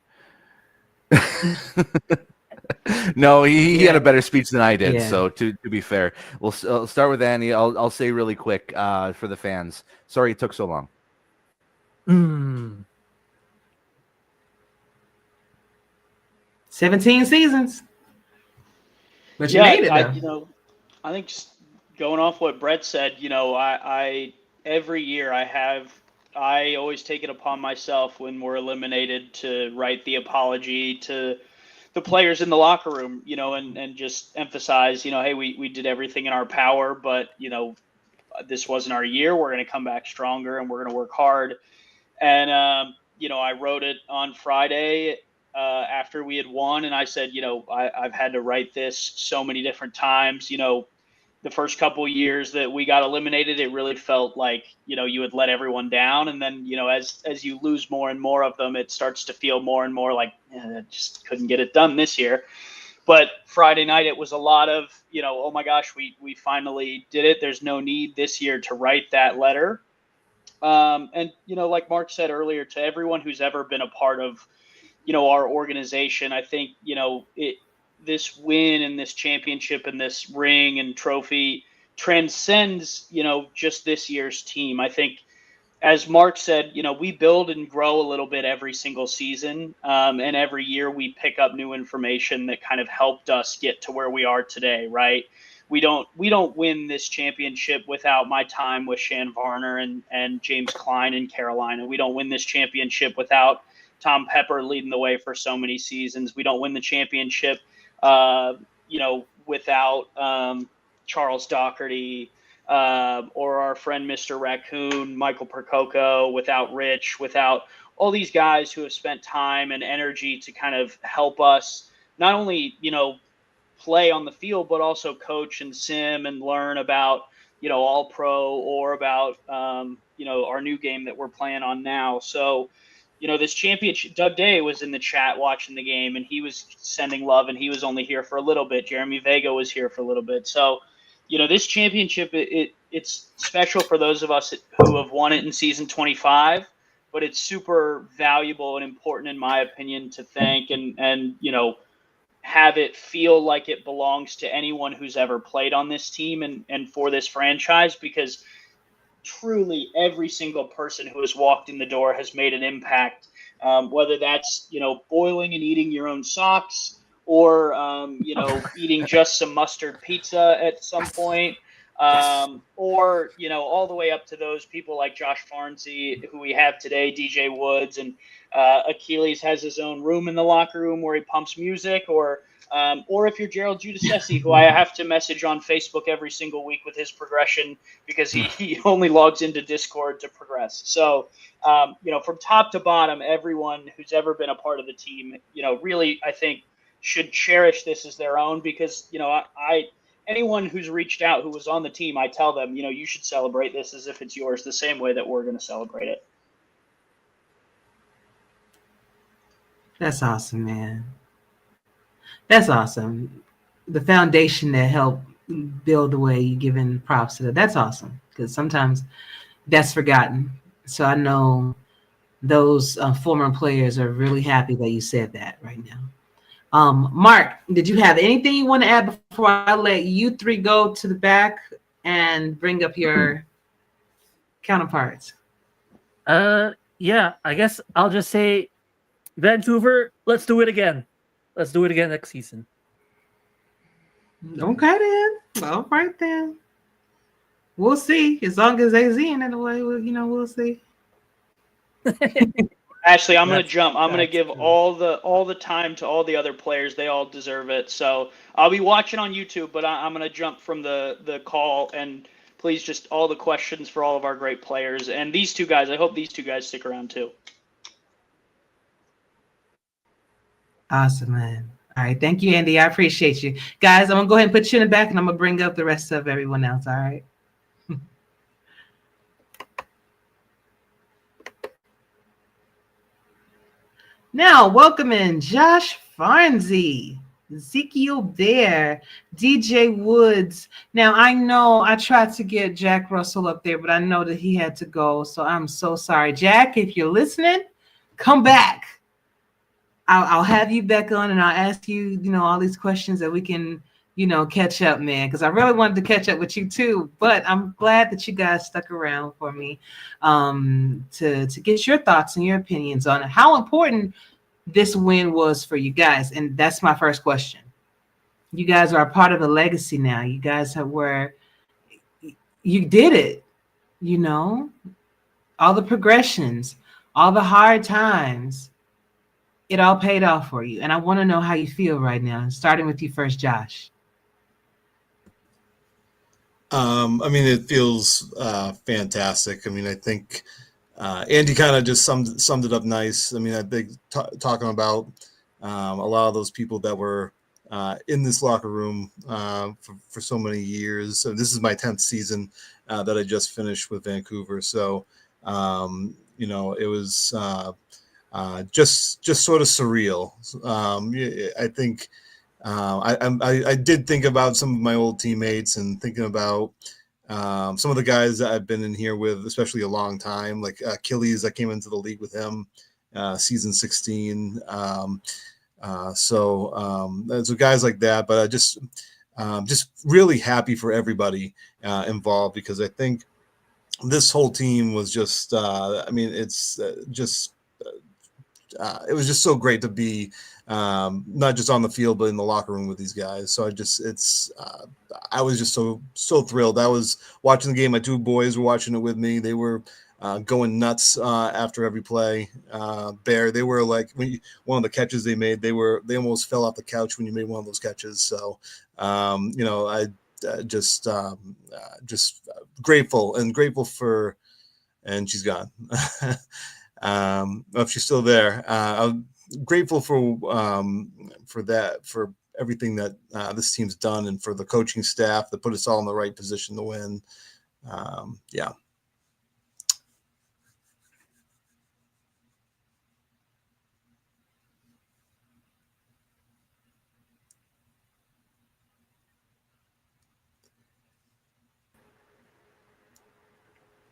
No, he had a better speech than I did. Yeah. So to be fair, we'll start with Andy. I'll say really quick for the fans. Sorry it took so long. 17 seasons. But you made it, though. I think just going off what Brett said, I every year I always take it upon myself when we're eliminated to write the apology to the players in the locker room, and just emphasize, hey, we did everything in our power, but, this wasn't our year. We're going to come back stronger and we're going to work hard. And, I wrote it on Friday after we had won. And I said, I've had to write this so many different times. The first couple of years that we got eliminated, it really felt like, you had let everyone down. And then, as you lose more and more of them, it starts to feel more and more like, I just couldn't get it done this year. But Friday night, it was a lot of, oh my gosh, we finally did it. There's no need this year to write that letter. And, like Mark said earlier, to everyone who's ever been a part of, our organization, I think, this win and this championship and this ring and trophy transcends, just this year's team. I think, as Mark said, we build and grow a little bit every single season. And every year we pick up new information that kind of helped us get to where we are today, right? We don't win this championship without my time with Shan Varner and James Klein in Carolina. We don't win this championship without Tom Pepper leading the way for so many seasons. We don't win the championship, without Charles Doherty, or our friend Mr. Raccoon, Michael Percoco, without Rich, without all these guys who have spent time and energy to kind of help us not only, play on the field, but also coach and sim and learn about, all pro or about, our new game that we're playing on now. So, this championship, Doug Day was in the chat watching the game and he was sending love, and he was only here for a little bit. Jeremy Vega was here for a little bit. So, this championship, it's special for those of us who have won it in season 25, but it's super valuable and important, in my opinion, to thank and have it feel like it belongs to anyone who's ever played on this team and for this franchise, because truly every single person who has walked in the door has made an impact, whether that's, boiling and eating your own socks, or, eating just some mustard pizza at some point, or, all the way up to those people like Josh Farnsey, who we have today, DJ Woods, and Achilles has his own room in the locker room where he pumps music, or if you're Gerald Giudice, who I have to message on Facebook every single week with his progression, because he only logs into Discord to progress. So, from top to bottom, everyone who's ever been a part of the team, really, I think, should cherish this as their own, because, anyone who's reached out who was on the team, I tell them, you should celebrate this as if it's yours, the same way that we're going to celebrate it. That's awesome, man. That's awesome. The foundation that helped build the way you're giving props to that. That's awesome, because sometimes that's forgotten. So I know those former players are really happy that you said that right now. Mark, did you have anything you want to add before I let you three go to the back and bring up your counterparts? Yeah, I guess I'll just say, Vancouver, let's do it again. Let's do it again next season. Okay, then. All right, then. We'll see. As long as AZ in it away, we'll see. Ashley, I'm going to jump. I'm going to give all the time to all the other players. They all deserve it. So I'll be watching on YouTube, but I'm going to jump from the call, and please, just all the questions for all of our great players. And these two guys, I hope these two guys stick around too. Awesome, man. All right. Thank you, Andy. I appreciate you. Guys, I'm going to go ahead and put you in the back, and I'm going to bring up the rest of everyone else. All right. Now, welcome in Josh Farnsey, Ezekiel Bear, DJ Woods. Now, I know I tried to get Jack Russell up there, but I know that he had to go, so I'm so sorry. Jack, if you're listening, come back. I'll have you back on, and I'll ask you, all these questions that we can, catch up, man, because I really wanted to catch up with you too. But I'm glad that you guys stuck around for me to get your thoughts and your opinions on how important this win was for you guys. And that's my first question. You guys are a part of a legacy now. You guys you did it, all the progressions, all the hard times. It all paid off for you. And I want to know how you feel right now, starting with you first, Josh. It feels fantastic. I think Andy kind of just summed it up nice. I think talking about a lot of those people that were in this locker room for so many years. So this is my 10th season that I just finished with Vancouver. So, it was just sort of surreal. I think I did think about some of my old teammates and thinking about some of the guys that I've been in here with, especially a long time, like Achilles. I came into the league with him, season 16. So guys like that, but I just really happy for everybody involved, because I think this whole team was just, it's it was just so great to be not just on the field, but in the locker room with these guys. So I was just so thrilled. I was watching the game. My two boys were watching it with me. They were going nuts after every play. Bear, they were like, one of the catches they made, they almost fell off the couch when you made one of those catches. So, I just grateful for, and she's gone. If she's still there, I'm grateful for that, for everything that this team's done, and for the coaching staff that put us all in the right position to win. Yeah.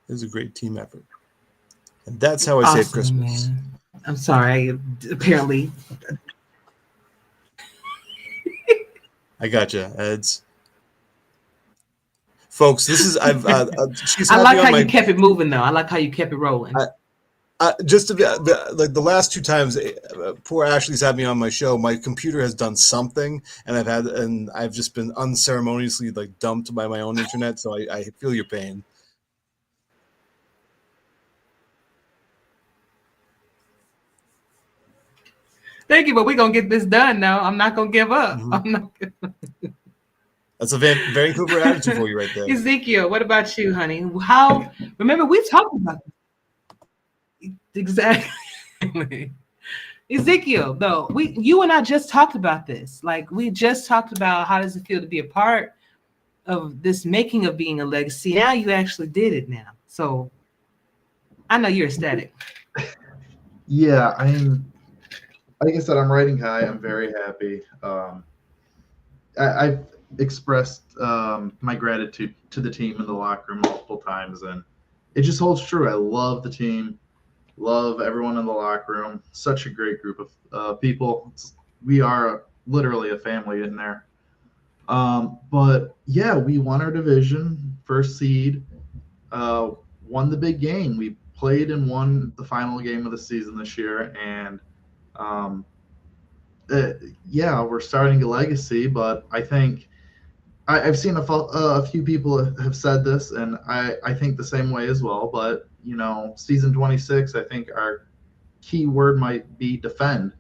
It was a great team effort. And that's how I save Christmas. Man. I'm sorry. Apparently. I got you, Eds. Folks, this is she's I like how you kept it moving, though. I like how you kept it rolling. Just to be, like the last two times, poor Ashley's had me on my show. My computer has done something, and I've just been unceremoniously like dumped by my own internet. So I feel your pain. Thank you, but we're gonna get this done now. I'm not gonna give up. Mm-hmm. I'm not gonna... That's a Vancouver attitude for you right there. Ezekiel, what about you, honey? Remember we talked about this. Exactly. Ezekiel, though, you and I just talked about this. Like, we just talked about how does it feel to be a part of this making of being a legacy. Now you actually did it now. So I know you're ecstatic. Yeah, like I said, I'm riding high. I'm very happy. I've expressed my gratitude to the team in the locker room multiple times, and it just holds true. I love the team, love everyone in the locker room. Such a great group of people. We are literally a family in there. But yeah, we won our division, first seed, won the big game. We played and won the final game of the season this year, and we're starting a legacy. But I think I've seen a few people have said this, and I think the same way as well. But season 26, I think our key word might be defend.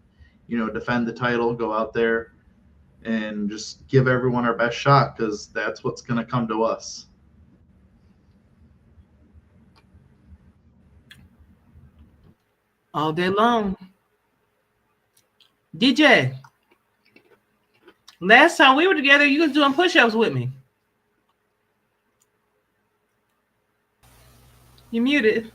Defend the title, go out there and just give everyone our best shot, because that's what's going to come to us. All day long. DJ, last time we were together, you was doing push-ups with me. You muted.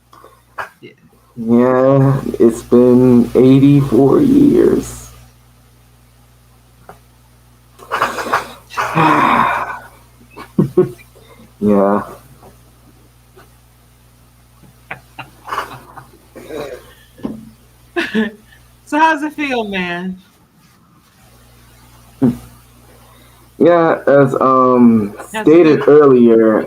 Yeah, it's been 84 years. Yeah. So how's it feel, man? Yeah, as stated earlier,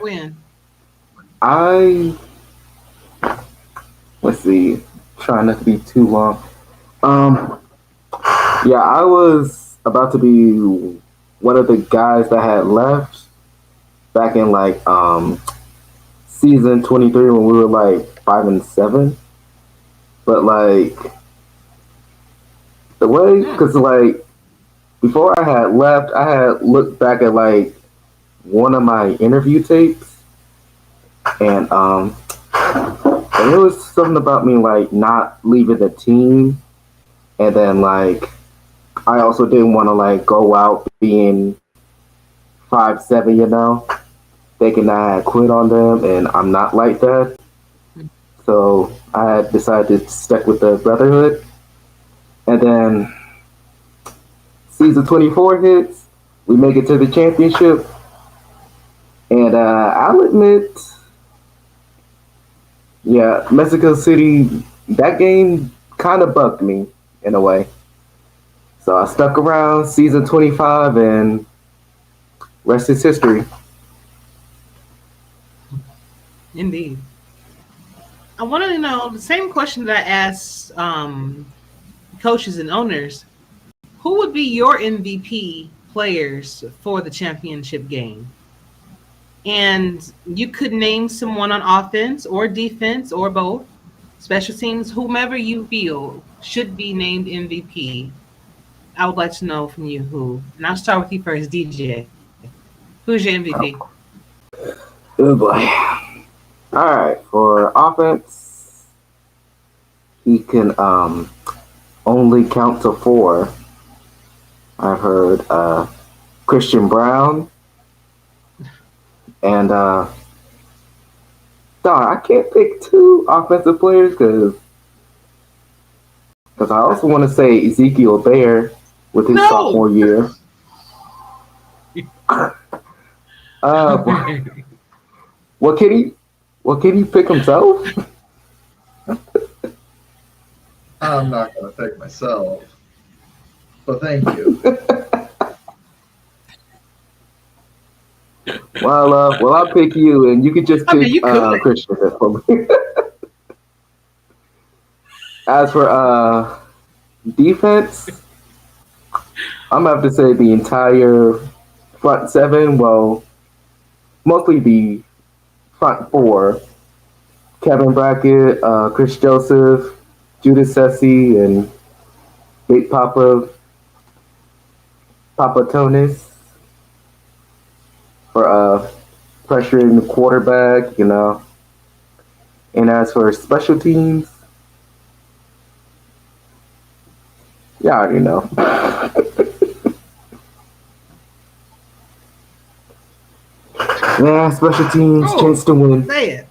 let's see, trying not to be too long. Yeah, I was about to be one of the guys that had left back in season 23 when we were 5-7. But the way, because before I had left, I had looked back at one of my interview tapes, and it was something about me not leaving the team, and then I also didn't want to go out being 5'7", thinking I had quit on them, and I'm not like that. So I had decided to stick with the Brotherhood, and then season 24 hits, we make it to the championship. And I'll admit, yeah, Mexico City, that game kind of bugged me in a way. So I stuck around season 25, and rest is history. Indeed. I want to know the same question that I asked coaches and owners. Who would be your MVP players for the championship game? And you could name someone on offense or defense or both, special teams, whomever you feel should be named MVP. I would like to know from you who. And I'll start with you first, DJ. Who's your MVP? Oh boy. All right, for offense, he can only count to 4. I've heard Christian Brown and I can't pick 2 offensive players because I also want to say Ezekiel Bear with his sophomore year. What can he pick himself? I'm not going to pick myself, but thank you. Well, I'll pick you, and you can just pick Christian for me. As for defense, I'm gonna have to say the entire front 7. Well, mostly the front 4: Kevin Brackett, Chris Joseph, Judas Sessi, and Big Papa Tonis for pressuring the quarterback, And as for special teams, yeah, I already know. Yeah, special teams, chance to win. Say it.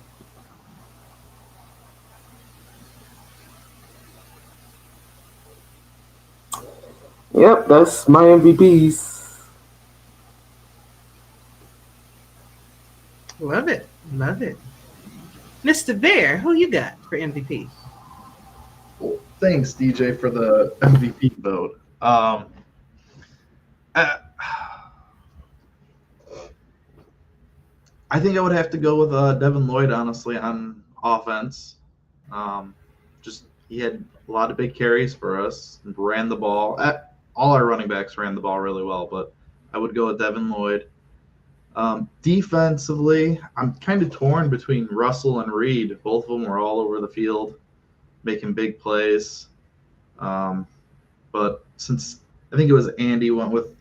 Yep, that's my MVPs. Love it. Love it. Mr. Bear, who you got for MVP? Well, thanks, DJ, for the MVP vote. I think I would have to go with Devin Lloyd, honestly, on offense. Just he had a lot of big carries for us and ran the ball. All our running backs ran the ball really well, but I would go with Devin Lloyd. Defensively, I'm kind of torn between Russell and Reed. Both of them were all over the field, making big plays. But since I think it was Andy went with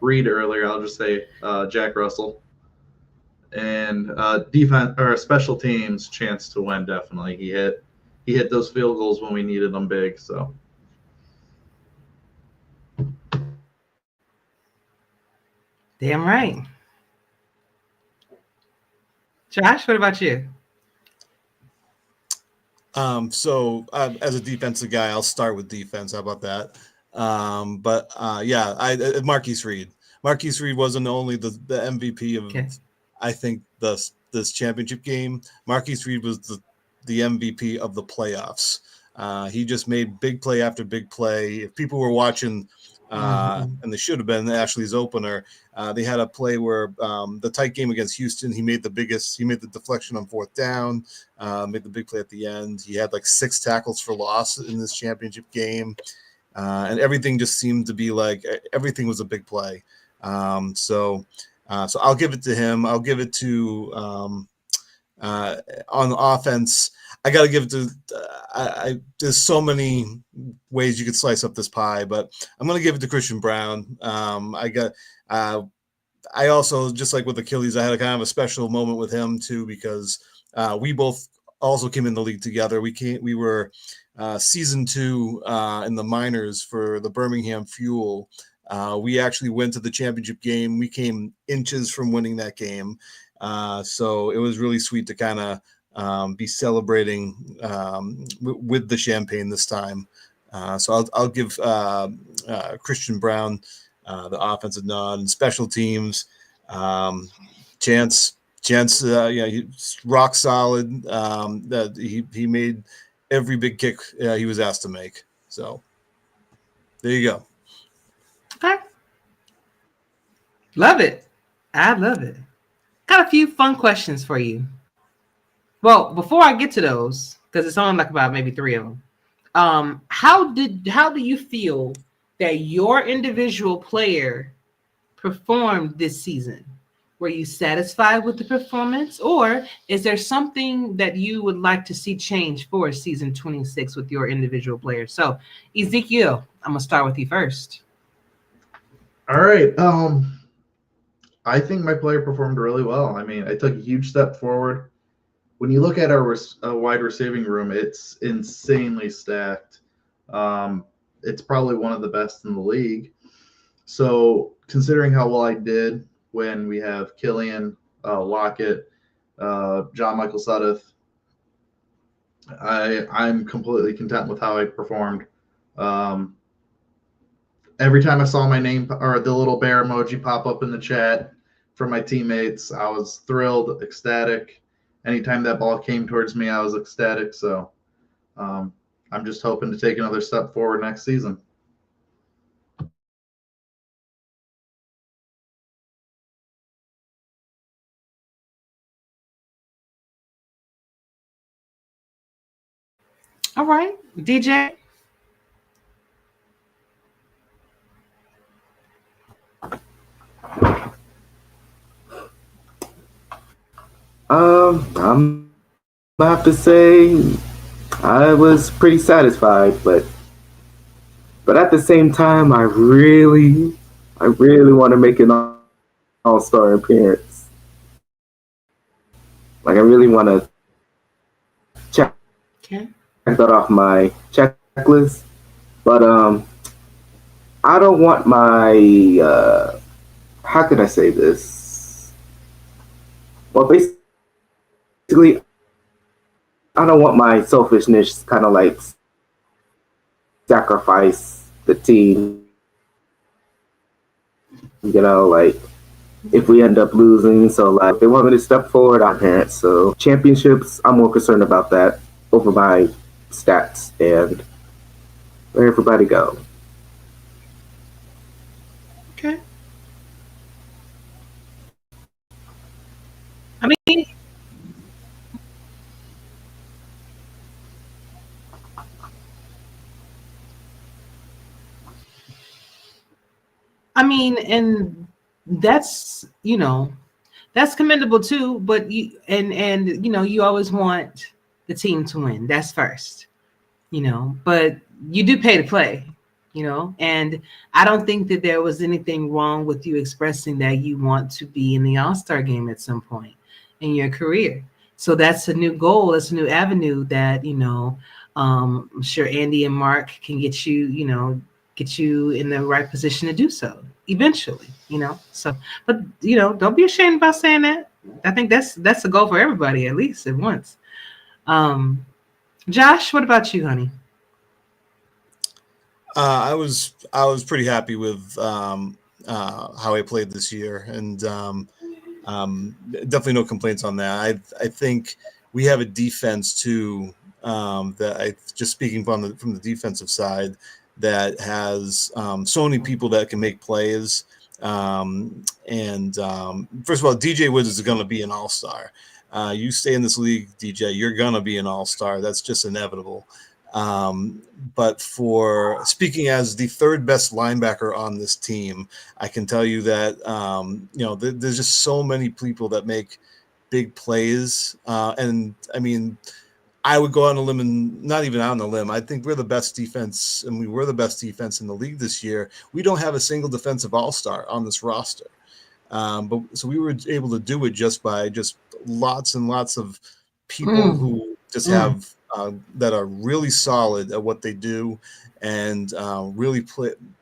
Reed earlier, I'll just say Jack Russell. And defense or special teams chance to win, definitely. He hit those field goals when we needed them big. So. Damn right. Josh, what about you? So as a defensive guy, I'll start with defense. How about that? Marquise Reed. Marquise Reed wasn't only the MVP of, I think, this championship game. Marquise Reed was the MVP of the playoffs. He just made big play after big play. If people were watching, and they should have been, Ashley's opener, they had a play where the tight game against Houston, he made the deflection on 4th down, made the big play at the end. He had like 6 tackles for loss in this championship game. And everything just seemed to be like everything was a big play. So I'll give it to him. I'll give it to on the offense. I got to give it to. There's so many ways you could slice up this pie, but I'm going to give it to Christian Brown. I also, just like with Achilles, I had a kind of a special moment with him too, because we both also came in the league together. We were season 2 in the minors for the Birmingham Fuel. We actually went to the championship game. We came inches from winning that game. So it was really sweet to kind of be celebrating with the champagne this time. So I'll give Christian Brown the offensive nod, and special teams. Chance, he's rock solid. That he made every big kick he was asked to make. So there you go. Okay. Love it. I love it. Got a few fun questions for you. Well, before I get to those, because it's only like about maybe 3 of them. How do you feel that your individual player performed this season? Were you satisfied with the performance, or is there something that you would like to see change for season 26 with your individual players? So, Ezekiel, I'm gonna start with you first. All right. I think my player performed really well. I mean, I took a huge step forward. When you look at our wide receiving room, it's insanely stacked. It's probably one of the best in the league. So considering how well I did when we have Killian, Lockett, John Michael Sudduth, I'm completely content with how I performed. Every time I saw my name or the little bear emoji pop up in the chat from my teammates, I was thrilled, ecstatic. Anytime that ball came towards me, I was ecstatic. So I'm just hoping to take another step forward next season. All right, DJ. I'm I have to say I was pretty satisfied, but at the same time, I really want to make an all-star appearance. Like I really want to check that off my checklist, but I don't want my how could I say this? Well, basically, I don't want my selfishness kind of like sacrifice the team. You know, like if we end up losing, so like they want me to step forward, I'm parents. So championships, I'm more concerned about that over my stats and where everybody go. Okay. I mean, and that's that's commendable too. But you you always want the team to win. That's first, But you do pay to play, And I don't think that there was anything wrong with you expressing that you want to be in the All-Star game at some point in your career. So that's a new goal. That's a new avenue that I'm sure Andy and Mark can get you, get you in the right position to do so eventually, So, but don't be ashamed about saying that. I think that's a goal for everybody, at least at once. Josh, what about you, honey? I was pretty happy with how I played this year, and definitely no complaints on that. I think we have a defense too that I just speaking from the defensive side that has so many people that can make plays. And first of all, DJ Woods is going to be an all-star. You stay in this league, DJ, you're going to be an all-star. That's just inevitable. But for speaking as the third best linebacker on this team, I can tell you that, there's just so many people that make big plays. And I mean, I would go on a limb, and not even on a limb. I think we're the best defense, and we were the best defense in the league this year. We don't have a single defensive all-star on this roster. But so we were able to do it just by lots and lots of people who just have that are really solid at what they do, and really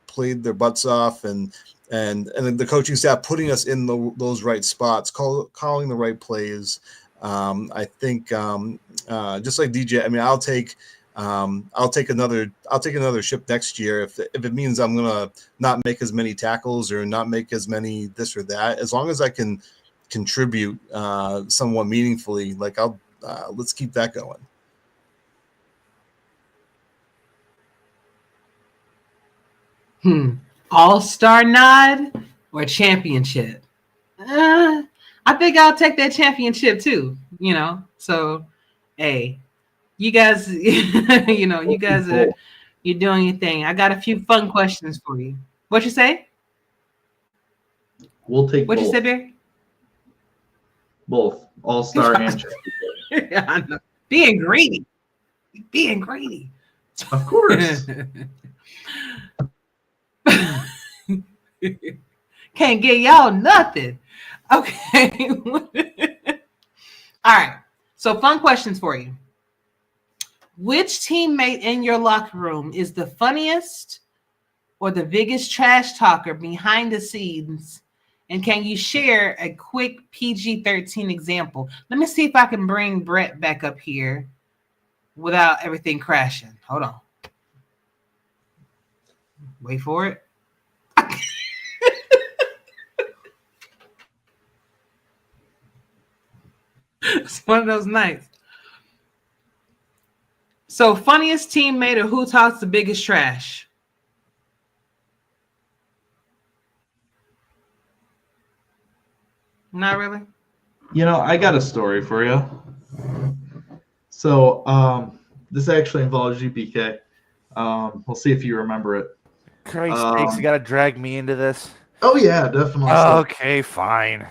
played their butts off, and the coaching staff putting us in those right spots, calling the right plays. I think just like DJ, I mean, I'll take I'll take another ship next year if it means I'm gonna not make as many tackles or not make as many this or that. As long as I can contribute somewhat meaningfully, like I'll let's keep that going. All-star nod or championship? I think I'll take that championship too. So hey, you guys, you guys you're doing your thing. I got a few fun questions for you. What you say? We'll take what both. You say, Bear? Both all-star and championship. Yeah, I know. Being greedy. Of course. Can't get y'all nothing. Okay. All right. So fun questions for you. Which teammate in your locker room is the funniest or the biggest trash talker behind the scenes? And can you share a quick PG-13 example? Let me see if I can bring Brett back up here without everything crashing. Hold on. Wait for it. It's one of those nights. So, funniest teammate or who talks the biggest trash? Not really. I got a story for you. So, this actually involves you, BK. We'll see if you remember it. Christ sakes, you got to drag me into this. Oh yeah, definitely. Okay, fine.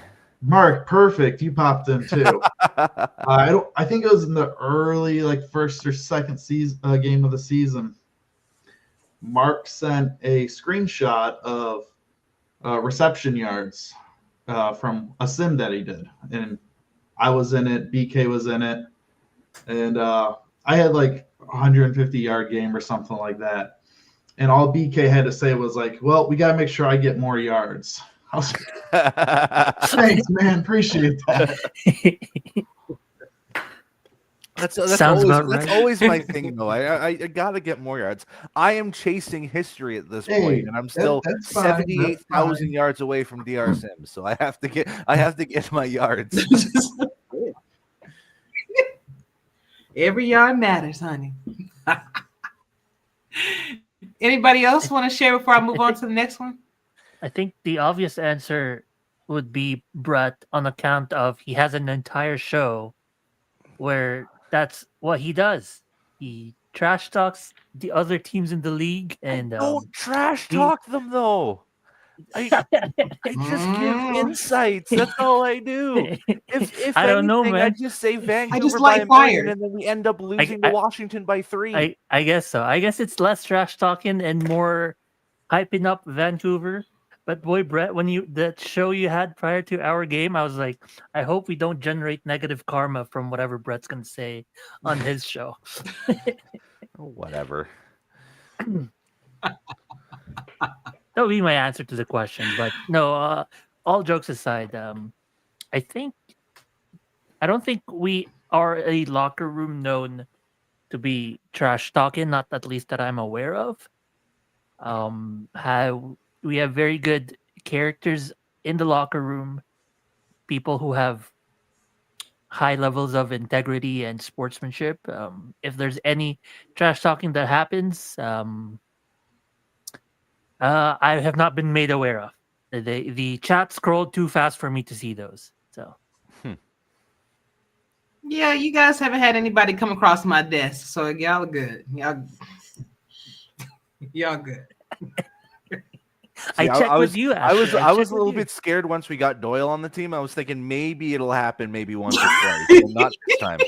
Mark, perfect. You popped in too. I think it was in the early, first or second game of the season. Mark sent a screenshot of reception yards from a sim that he did, and I was in it. BK was in it, and I had 150-yard game or something like that. And all BK had to say was "Well, we gotta make sure I get more yards." I was thanks, man. Appreciate that. That's Sounds always, about right. That's always my thing, though. I gotta get more yards. I am chasing history at this point, and I'm still 78,000 yards away from DR Sims. So I have to get my yards. Every yard matters, honey. Anybody else want to share before I move on to the next one? I think the obvious answer would be Brett, on account of he has an entire show where that's what he does. He trash talks the other teams in the league, and don't trash talk them though. I just give insights. That's all I do. If I don't know, man. I just say Vancouver just by like a million, fire. and then we end up losing to Washington by 3. I guess so. I guess it's less trash talking and more hyping up Vancouver. But boy, Brett, when that show you had prior to our game, I was like, I hope we don't generate negative karma from whatever Brett's gonna say on his show. Whatever. That would be my answer to the question. But no, all jokes aside, I don't think we are a locker room known to be trash talking, not at least that I'm aware of. We have very good characters in the locker room, people who have high levels of integrity and sportsmanship. If there's any trash talking that happens, I have not been made aware of. The chat scrolled too fast for me to see those. So, yeah, you guys haven't had anybody come across my desk, so y'all are good. Y'all good. I checked with you. Ashley. I was a little bit scared once we got Doyle on the team. I was thinking maybe it'll happen, maybe once or twice, but not this time.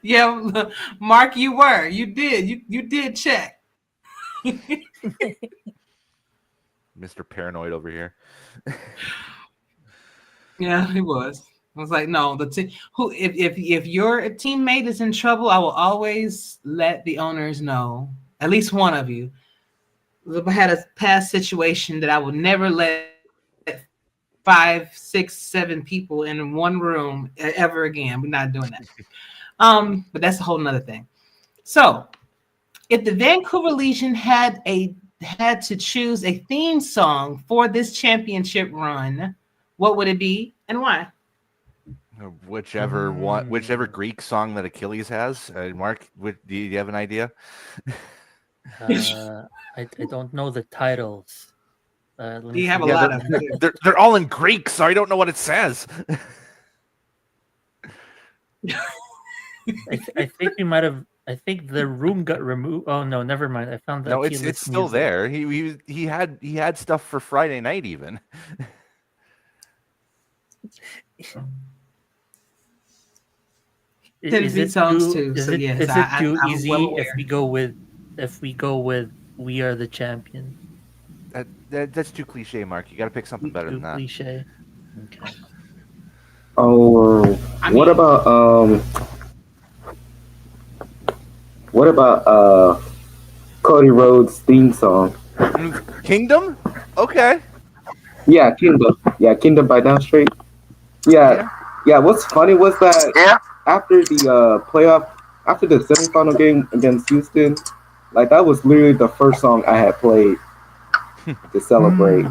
Yeah, Mark, you did check. Mr. Paranoid over here. Yeah, he was. I was like, no, if your teammate is in trouble, I will always let the owners know. At least one of you. I had a past situation that I would never let 5, 6, 7 people in one room ever again. We're not doing that. But that's a whole nother thing. So if the Vancouver Legion had to choose a theme song for this championship run, what would it be and why? Whichever Greek song that Achilles has. Mark, do you have an idea? I don't know the titles. You have a lot of them. They're all in Greek, so I don't know what it says. I think we might have. I think the room got removed. Oh no, never mind. I found that. No, it's still there. He had stuff for Friday night even. Is it songs too? Is so it, yes, is it too I'm easy well if we go with "We Are the Champions"? That's too cliche, Mark. You got to pick something better than that. Cliche. Okay. Oh, what about Cody Rhodes' theme song? Kingdom? Okay. Yeah, Kingdom. Yeah, Kingdom by Down Straight. Yeah. What's funny was that after the after the semifinal game against Houston, like that was literally the first song I had played to celebrate.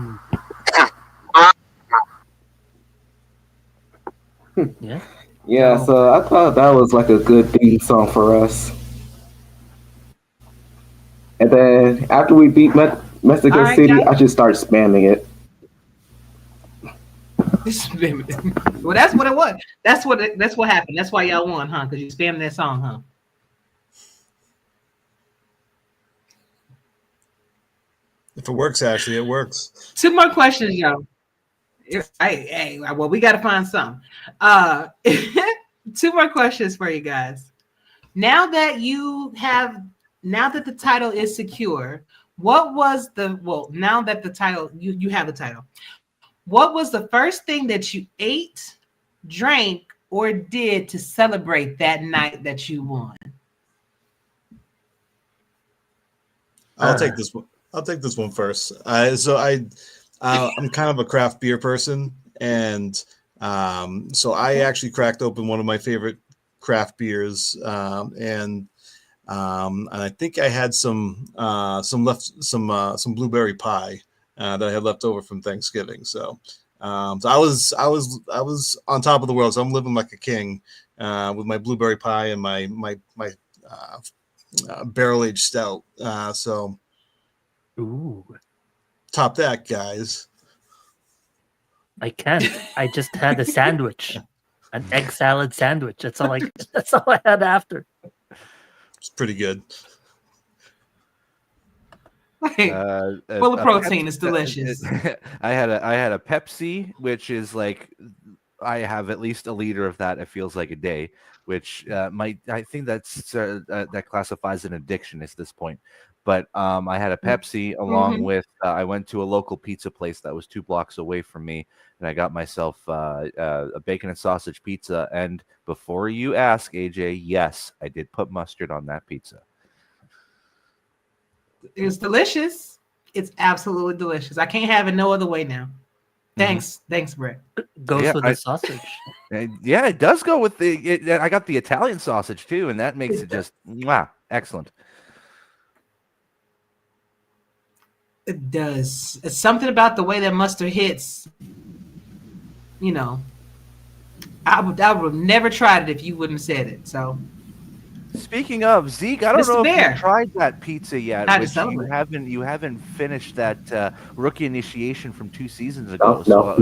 Yeah, so I thought that was like a good theme song for us. And then after we beat Mexico City, I just started spamming it. Well, that's what it was. That's what happened. That's why y'all won, huh? Because you spammed that song, huh? If it works, Ashley, it works. 2 more questions, y'all. Hey, well, we got to find some. 2 more questions for you guys. Now that the title is secure, now that the title, you have the title, what was the first thing that you ate, drank, or did to celebrate that night that you won? I'll take this one first. I'm kind of a craft beer person, and so I actually cracked open one of my favorite craft beers, and I think I had some blueberry pie that I had left over from Thanksgiving. So I was on top of the world. So I'm living like a king with my blueberry pie and my barrel aged stout. Ooh. Top that, guys. I can't. I just had a sandwich, an egg salad sandwich. That's all I had after. It's pretty good. Full of protein. It's delicious. I had a Pepsi, which is like I have at least a liter of that. It feels like a day, which I think that classifies an addiction at this point. But I had a Pepsi along with I went to a local pizza place that was 2 blocks away from me, and I got myself a bacon and sausage pizza. And before you ask, AJ, yes, I did put mustard on that pizza. It's delicious. It's absolutely delicious. I can't have it no other way now. Thanks, Brett. Goes with the sausage. Yeah, it does go with I got the Italian sausage too, and that makes it just excellent. It does. It's something about the way that mustard hits. You know, I would have never tried it if you wouldn't have said it. So, speaking of Zeke, I don't Mr. know Bear. if you tried that pizza yet. Which you haven't finished that rookie initiation from 2 seasons ago. No.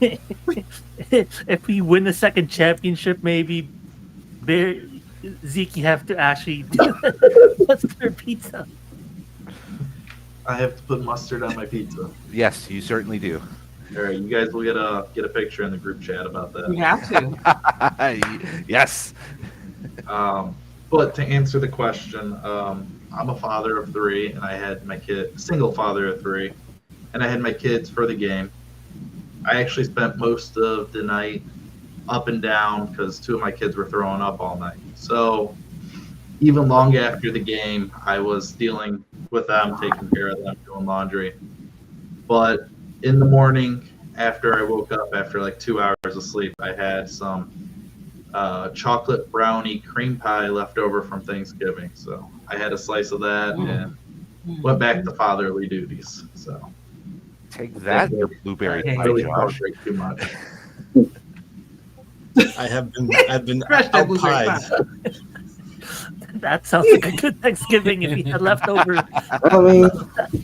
If we win the second championship, maybe Zeke, you have to actually do mustard pizza. I have to put mustard on my pizza. Yes, you certainly do. All right, you guys will get a picture in the group chat about that. You have to. Yes. But to answer the question, I'm a father of 3, and I had my single father of 3, and I had my kids for the game. I actually spent most of the night up and down because 2 of my kids were throwing up all night. So even long after the game, I was dealing with them, taking care of them, doing laundry. But in the morning, after I woke up, after like 2 hours of sleep, I had some chocolate brownie cream pie left over from Thanksgiving. So I had a slice of that and went back to fatherly duties. So Take that, your blueberry Hey, pie, really Josh. celebrate too much. I've been Crush that blueberry out-pied. pie. That sounds like a good Thanksgiving if you had leftover. I mean,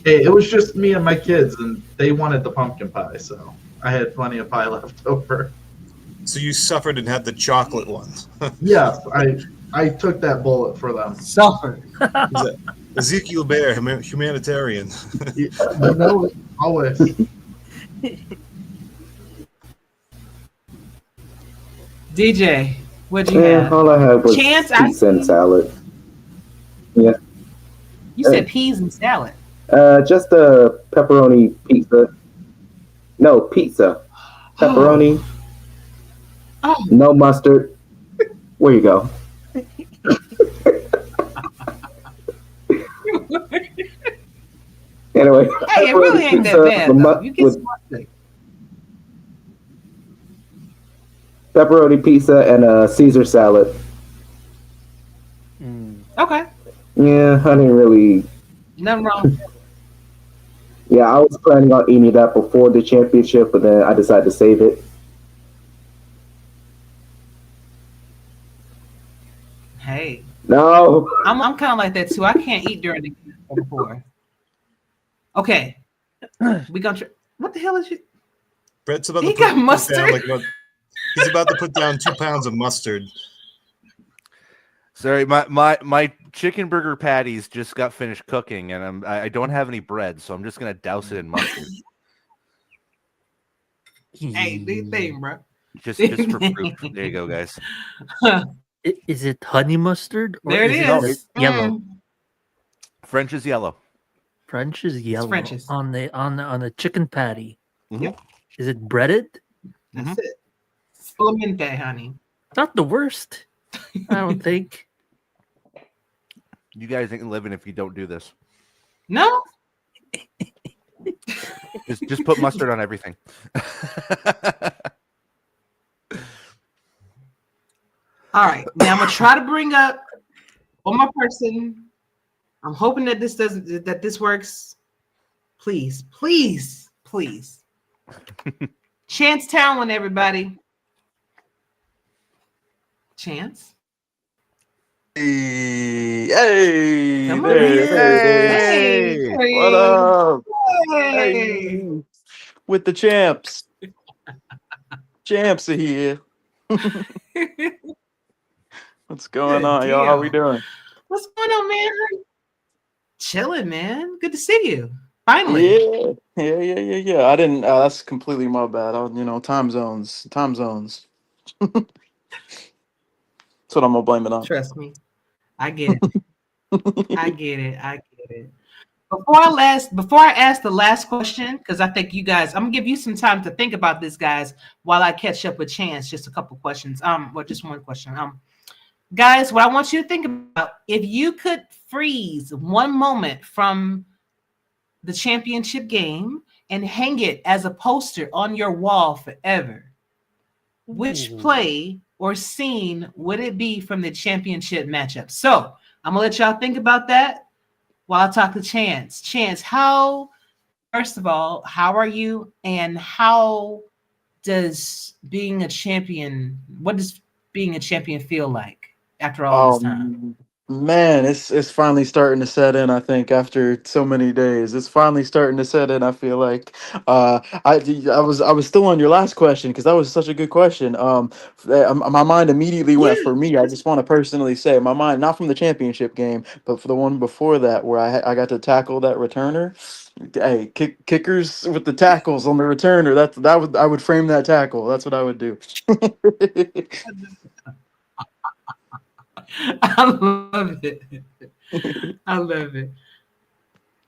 Hey, it was just me and my kids, and they wanted the pumpkin pie, so I had plenty of pie left over. So you suffered and had the chocolate ones. Yes, I took that bullet for them. Suffer. Ezekiel Bear, humanitarian. You know it, always. DJ, what'd you yeah, have? all I had was Chance, pizza and salad. Yeah. You said peas and salad. Just a pepperoni pizza. No, pizza. Pepperoni. Oh. No mustard. Where you go? Anyway. Hey, it really ain't that bad, though. You get smart. Pepperoni pizza and a Caesar salad. Okay. Yeah, I didn't really. Nothing wrong. Yeah, I was planning on eating that before the championship, but then I decided to save it. Hey. No. I'm kind of like that too. I can't eat during the game before. Okay. We gonna try. What the hell is you? Brett's about He to got put mustard. down he's about to put down 2 pounds of mustard. Sorry, my chicken burger patties just got finished cooking, and I don't have any bread, so I'm just gonna douse it in mustard. Hey, big thing, bro. Just for proof. There you go, guys. Is it honey mustard? Or There it is. is. Yellow. French is yellow. French is yellow. French's. On the chicken patty. Yep. Is it breaded? That's it. Solamente, honey. Not the worst. I don't think. You guys ain't living if you don't do this. No. Just put mustard on everything. All right. Now I'm gonna try to bring up one more person. I'm hoping that this works. Please, please, please. Chance Talon, everybody. Chance. Hey, Come on, there, man. hey, Hey, what up? Hey. Hey, with the champs. Champs are here. What's going Good on, y'all? How we deal. doing? What's going on, man? Chilling, man. Good to see you. Finally. Yeah. I didn't. That's completely my bad. Time zones. That's what I'm gonna blame it on. Trust me. I get it. I get it. Before I ask the last question, because I think you guys, I'm gonna give you some time to think about this, guys, while I catch up with Chance. Just a couple questions. Just one question. Guys, what I want you to think about, if you could freeze one moment from the championship game and hang it as a poster on your wall forever, which play or scene would it be from the championship matchup? So I'm gonna let y'all think about that while I talk to Chance. Chance, first of all, how are you? And how does being a champion, what does being a champion feel like after all this time? Man, it's finally starting to set in. I think after so many days, it's finally starting to set in. I feel like I was still on your last question because that was such a good question. My mind immediately went for me. I just want to personally say my mind, not from the championship game, but for the one before that where I got to tackle that returner. Hey, kickers with the tackles on the returner. I would frame that tackle. That's what I would do. I love it. I love it.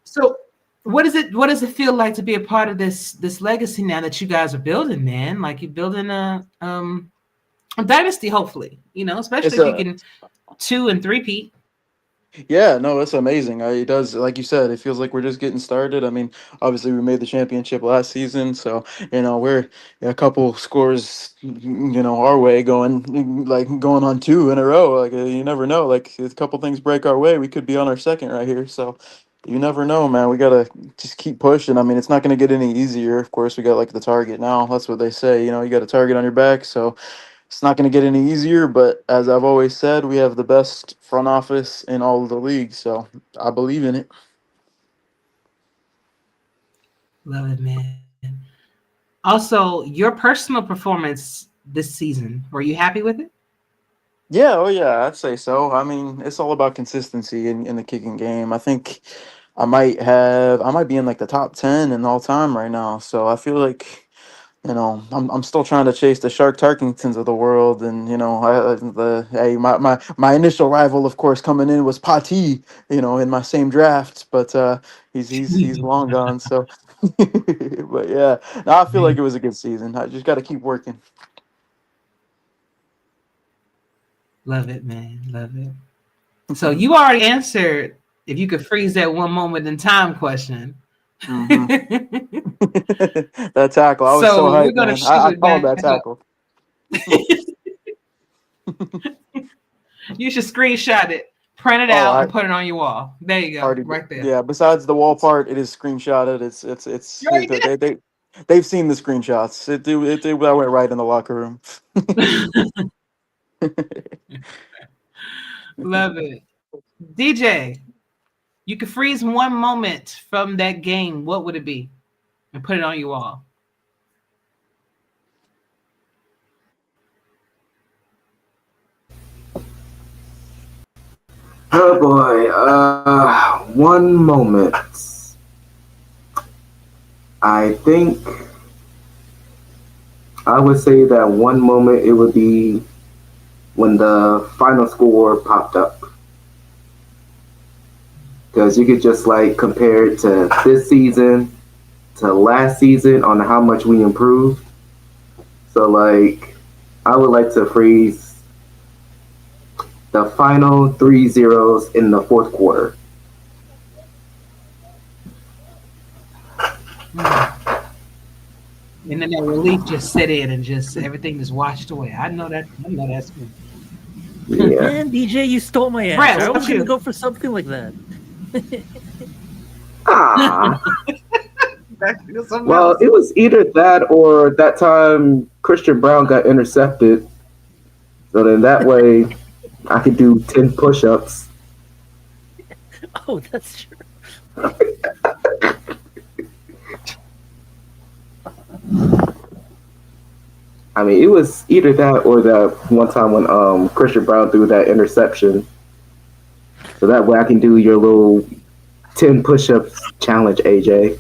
So what does it feel like to be a part of this legacy now that you guys are building, man? Like you're building a dynasty, hopefully, especially if you can 2 and 3-peat. Yeah, no, it's amazing. It does, like you said, it feels like we're just getting started. I mean, obviously we made the championship last season, so we're a couple scores, our way, going on two in a row. Like you never know. Like if a couple things break our way, we could be on our second right here. So you never know, man. We gotta just keep pushing. I mean, it's not gonna get any easier. Of course, we got like the target now. That's what they say. You got a target on your back, so. It's not going to get any easier, but as I've always said, we have the best front office in all of the league, so I believe in it. Love it, man. Also, your personal performance this season, were you happy with it? Yeah, oh yeah, I'd say so. I mean, it's all about consistency in the kicking game. I think I might be in like the top 10 in all time right now. So I feel like I'm still trying to chase the Shark Tarkingtons of the world, and my initial rival, of course, coming in was Pati, in my same draft, but he's long gone. So, but yeah, no, I feel like it was a good season. I just got to keep working. Love it, man. Love it. So you already answered if you could freeze that one moment in time question. Mm-hmm. That tackle, I was so So we're hyped, gonna man. shoot I it called back that tackle. You should screenshot it, print it Oh, out, I and put it on your wall. There you go, already, right there. yeah. Besides the wall part, it is screenshotted. You already did They've seen the screenshots. That went right in the locker room. Love it. DJ, you could freeze one moment from that game. What would it be? And put it on your wall. Oh boy, one moment. I think I would say that one moment it would be when the final score popped up. Because you could just like compare it to this season to last season on how much we improved. So like I would like to freeze the final 3-0 in the fourth quarter. And then that relief just set in and just everything just washed away. I know that's good. Yeah. Man, DJ, you stole my Brett, answer. I what was about going to you? go for something like that. Well, it was either that or that time Christian Brown got intercepted. So then that way I could do 10 push-ups. Oh, that's true. I mean, it was either that or that one time when Christian Brown threw that interception. So that way I can do your little 10 push-ups challenge, AJ.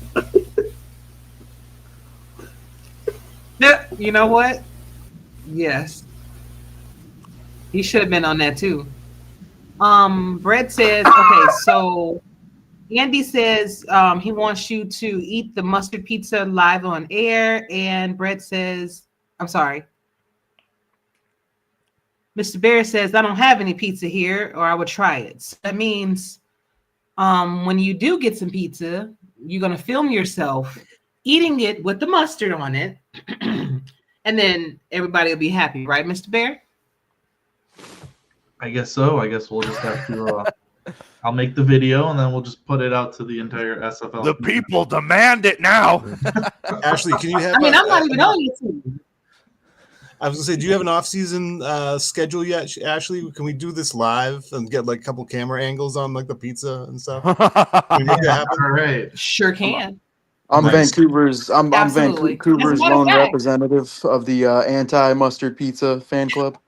Yeah, you know what? Yes. He should have been on that too. Brett says, okay, so Andy says he wants you to eat the mustard pizza live on air. And Brett says, I'm sorry. Mr. Bear says, I don't have any pizza here, or I would try it. So that means when you do get some pizza, you're going to film yourself eating it with the mustard on it. And then everybody will be happy, right, Mr. Bear? I guess so. I guess we'll just have to. I'll make the video and then we'll just put it out to the entire SFL. The people demand it now. Ashley, can you have? I mean, I'm not even on YouTube. I was gonna say, do you have an off-season schedule yet, Ashley? Can we do this live and get like a couple camera angles on like the pizza and stuff? Can we make that happen? All right. Sure can. I'm Nice. I'm Absolutely. Vancouver's As a matter of lone fact. representative of the anti-mustard pizza fan club.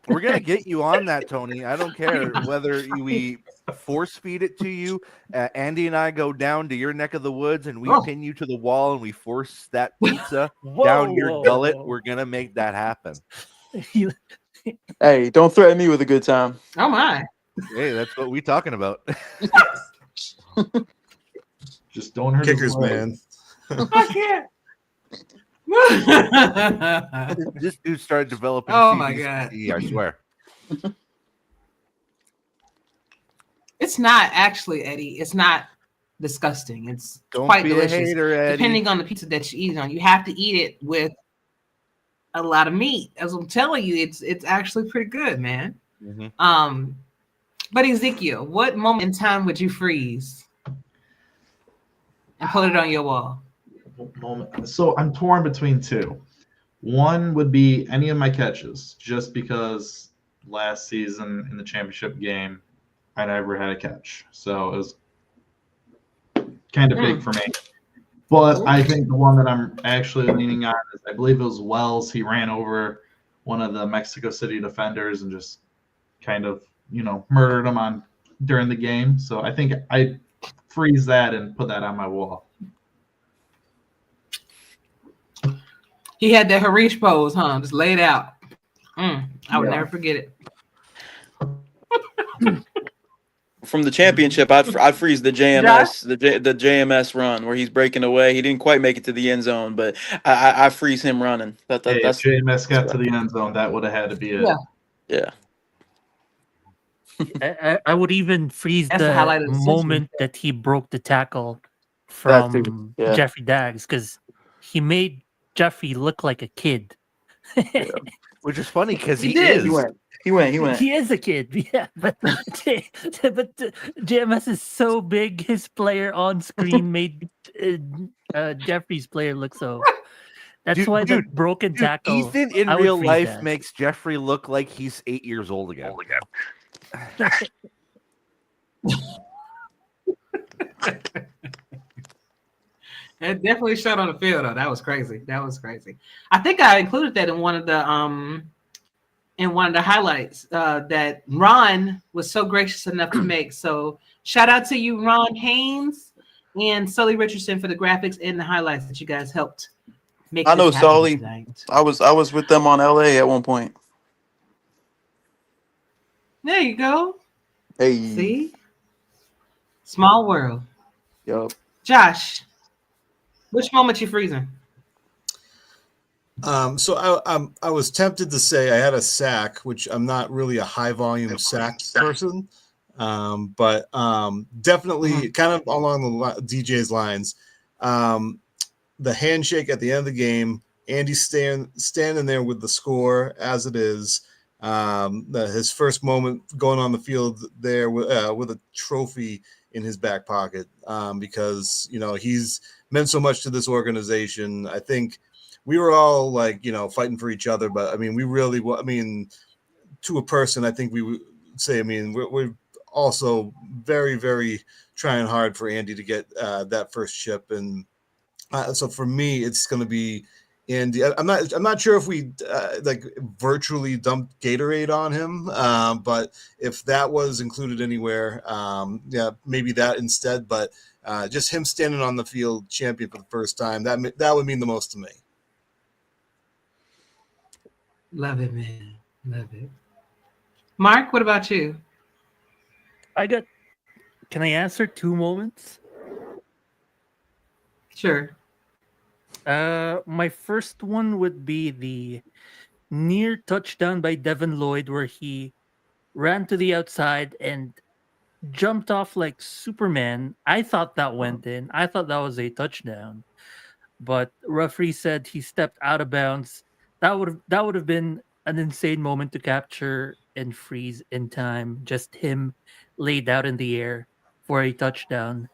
We're gonna get you on that, Tony. I don't care whether we force feed it to you. Andy and I go down to your neck of the woods and we pin you to the wall and we force that pizza down your gullet. We're gonna make that happen. Hey, don't threaten me with a good time. Oh my. Hey, that's what we talking about. Just don't hurt Kickers, man. I can't. This dude started developing. Oh my God. I swear. It's not actually, Eddie. It's not disgusting. It's Don't quite be a delicious. hater, Eddie. Depending on the pizza that you eat on, you have to eat it with a lot of meat. As I'm telling you, it's actually pretty good, man. Mm-hmm. But Ezekiel, what moment in time would you freeze and put it on your wall? Moment. So I'm torn between two. One would be any of my catches, just because last season in the championship game, I never had a catch. So it was kind of big for me. But I think the one that I'm actually leaning on is, I believe it was Wells. He ran over one of the Mexico City defenders and just kind of, murdered him on during the game. So I think I freeze that and put that on my wall. He had that Harish pose, huh? Just laid out. I would never forget it. From the championship, I'd freeze the JMS, the JMS run where he's breaking away. He didn't quite make it to the end zone, but I freeze him running. If JMS got to the end zone, that would have had to be it. Yeah. I would even freeze the moment that he broke the tackle from Jeffrey Daggs, because he made Jeffrey look like a kid. Which is funny because he is. He went. He is a kid, yeah. But JMS is so big, his player on screen made Jeffrey's player look so. That's why the broken tackle. Ethan in real life makes Jeffrey look like he's 8 years old again. It definitely showed on the field, though. That was crazy. I think I included that in one of the highlights that Ron was so gracious enough to make. So shout out to you, Ron Haynes and Sully Richardson, for the graphics and the highlights that you guys helped make. I know Sully. I was with them on LA at one point. There you go. Hey. See? Small world. Yup. Josh, which moment you freezing? So I was tempted to say I had a sack, which I'm not really a high volume sack person, but definitely kind of along the DJ's lines. The handshake at the end of the game, Andy standing there with the score as it is. His first moment going on the field there with a trophy in his back pocket, because he's meant so much to this organization. I think we were all fighting for each other, but I mean, we really, to a person, I think we would say, we're also very, very trying hard for Andy to get that first chip, and so for me, it's going to be Andy. I'm not sure if we virtually dumped Gatorade on him, but if that was included anywhere, maybe that instead. But just him standing on the field, champion for the first time, that would mean the most to me. Love it, man. Love it. Mark, what about you? Can I answer 2 moments? Sure. My first one would be the near touchdown by Devin Lloyd, where he ran to the outside and jumped off like Superman. I thought that went in. I thought that was a touchdown, but referee said he stepped out of bounds. That would have been an insane moment to capture and freeze in time. Just him laid out in the air for a touchdown.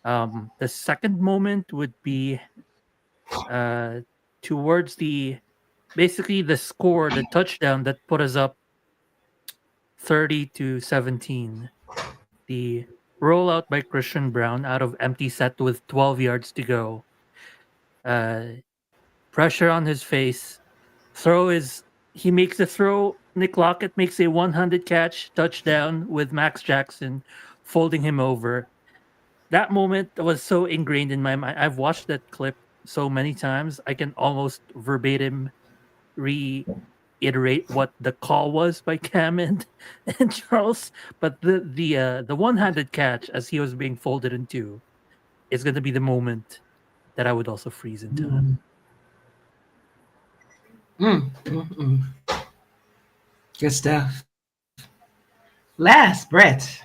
The second moment would be towards the score, the touchdown that put us up 30-17. The rollout by Christian Brown out of empty set with 12 yards to go. Pressure on his face. He makes the throw. Nick Lockett makes a one-handed catch, touchdown, with Max Jackson folding him over. That moment was so ingrained in my mind. I've watched that clip so many times, I can almost verbatim reiterate what the call was by Cam and Charles. But the one-handed catch as he was being folded in two is going to be the moment that I would also freeze in time. Good stuff. Last, Brett.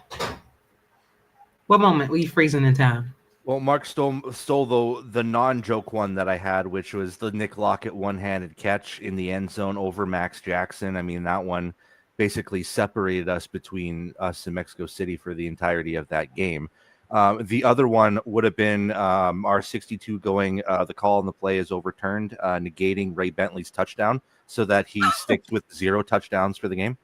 What moment were you freezing in time? Well, Mark stole the non-joke one that I had, which was the Nick Lockett one-handed catch in the end zone over Max Jackson. I mean, that one basically separated us between us and Mexico City for the entirety of that game. The other one would have been our 62 going, the call on the play is overturned, negating Ray Bentley's touchdown so that he sticks with 0 touchdowns for the game.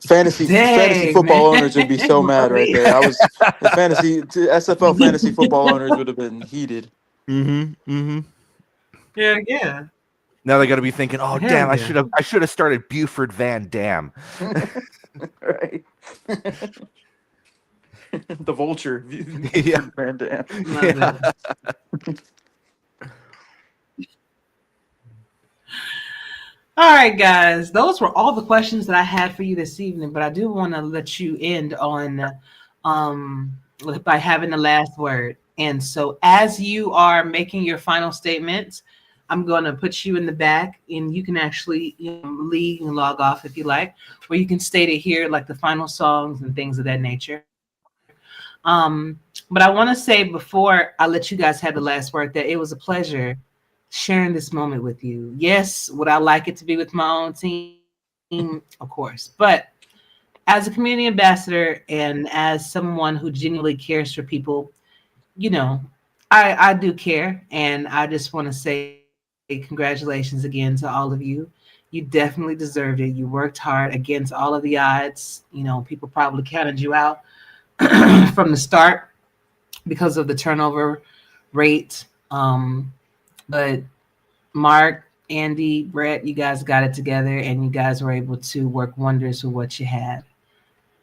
Fantasy football owners would be so mad right there. The SFL fantasy football owners would have been heated. Yeah. Now they got to be thinking, "Oh, Hell damn! yeah. I should have started Buford Van Dam." Right. The vulture. Yeah. Van Dam. Love it. All right, guys. Those were all the questions that I had for you this evening, but I do want to let you end on by having the last word. And so as you are making your final statements, I'm going to put you in the back, and you can actually leave and log off if you like, or you can state it here, like the final songs and things of that nature. But I want to say before I let you guys have the last word that it was a pleasure sharing this moment with you. Yes, would I like it to be with my own team? Of course. But as a community ambassador and as someone who genuinely cares for people, I do care. And I just want to say congratulations again to all of you. You definitely deserved it. You worked hard against all of the odds. People probably counted you out from the start because of the turnover rate. But Mark, Andy, Brett, you guys got it together, and you guys were able to work wonders with what you had.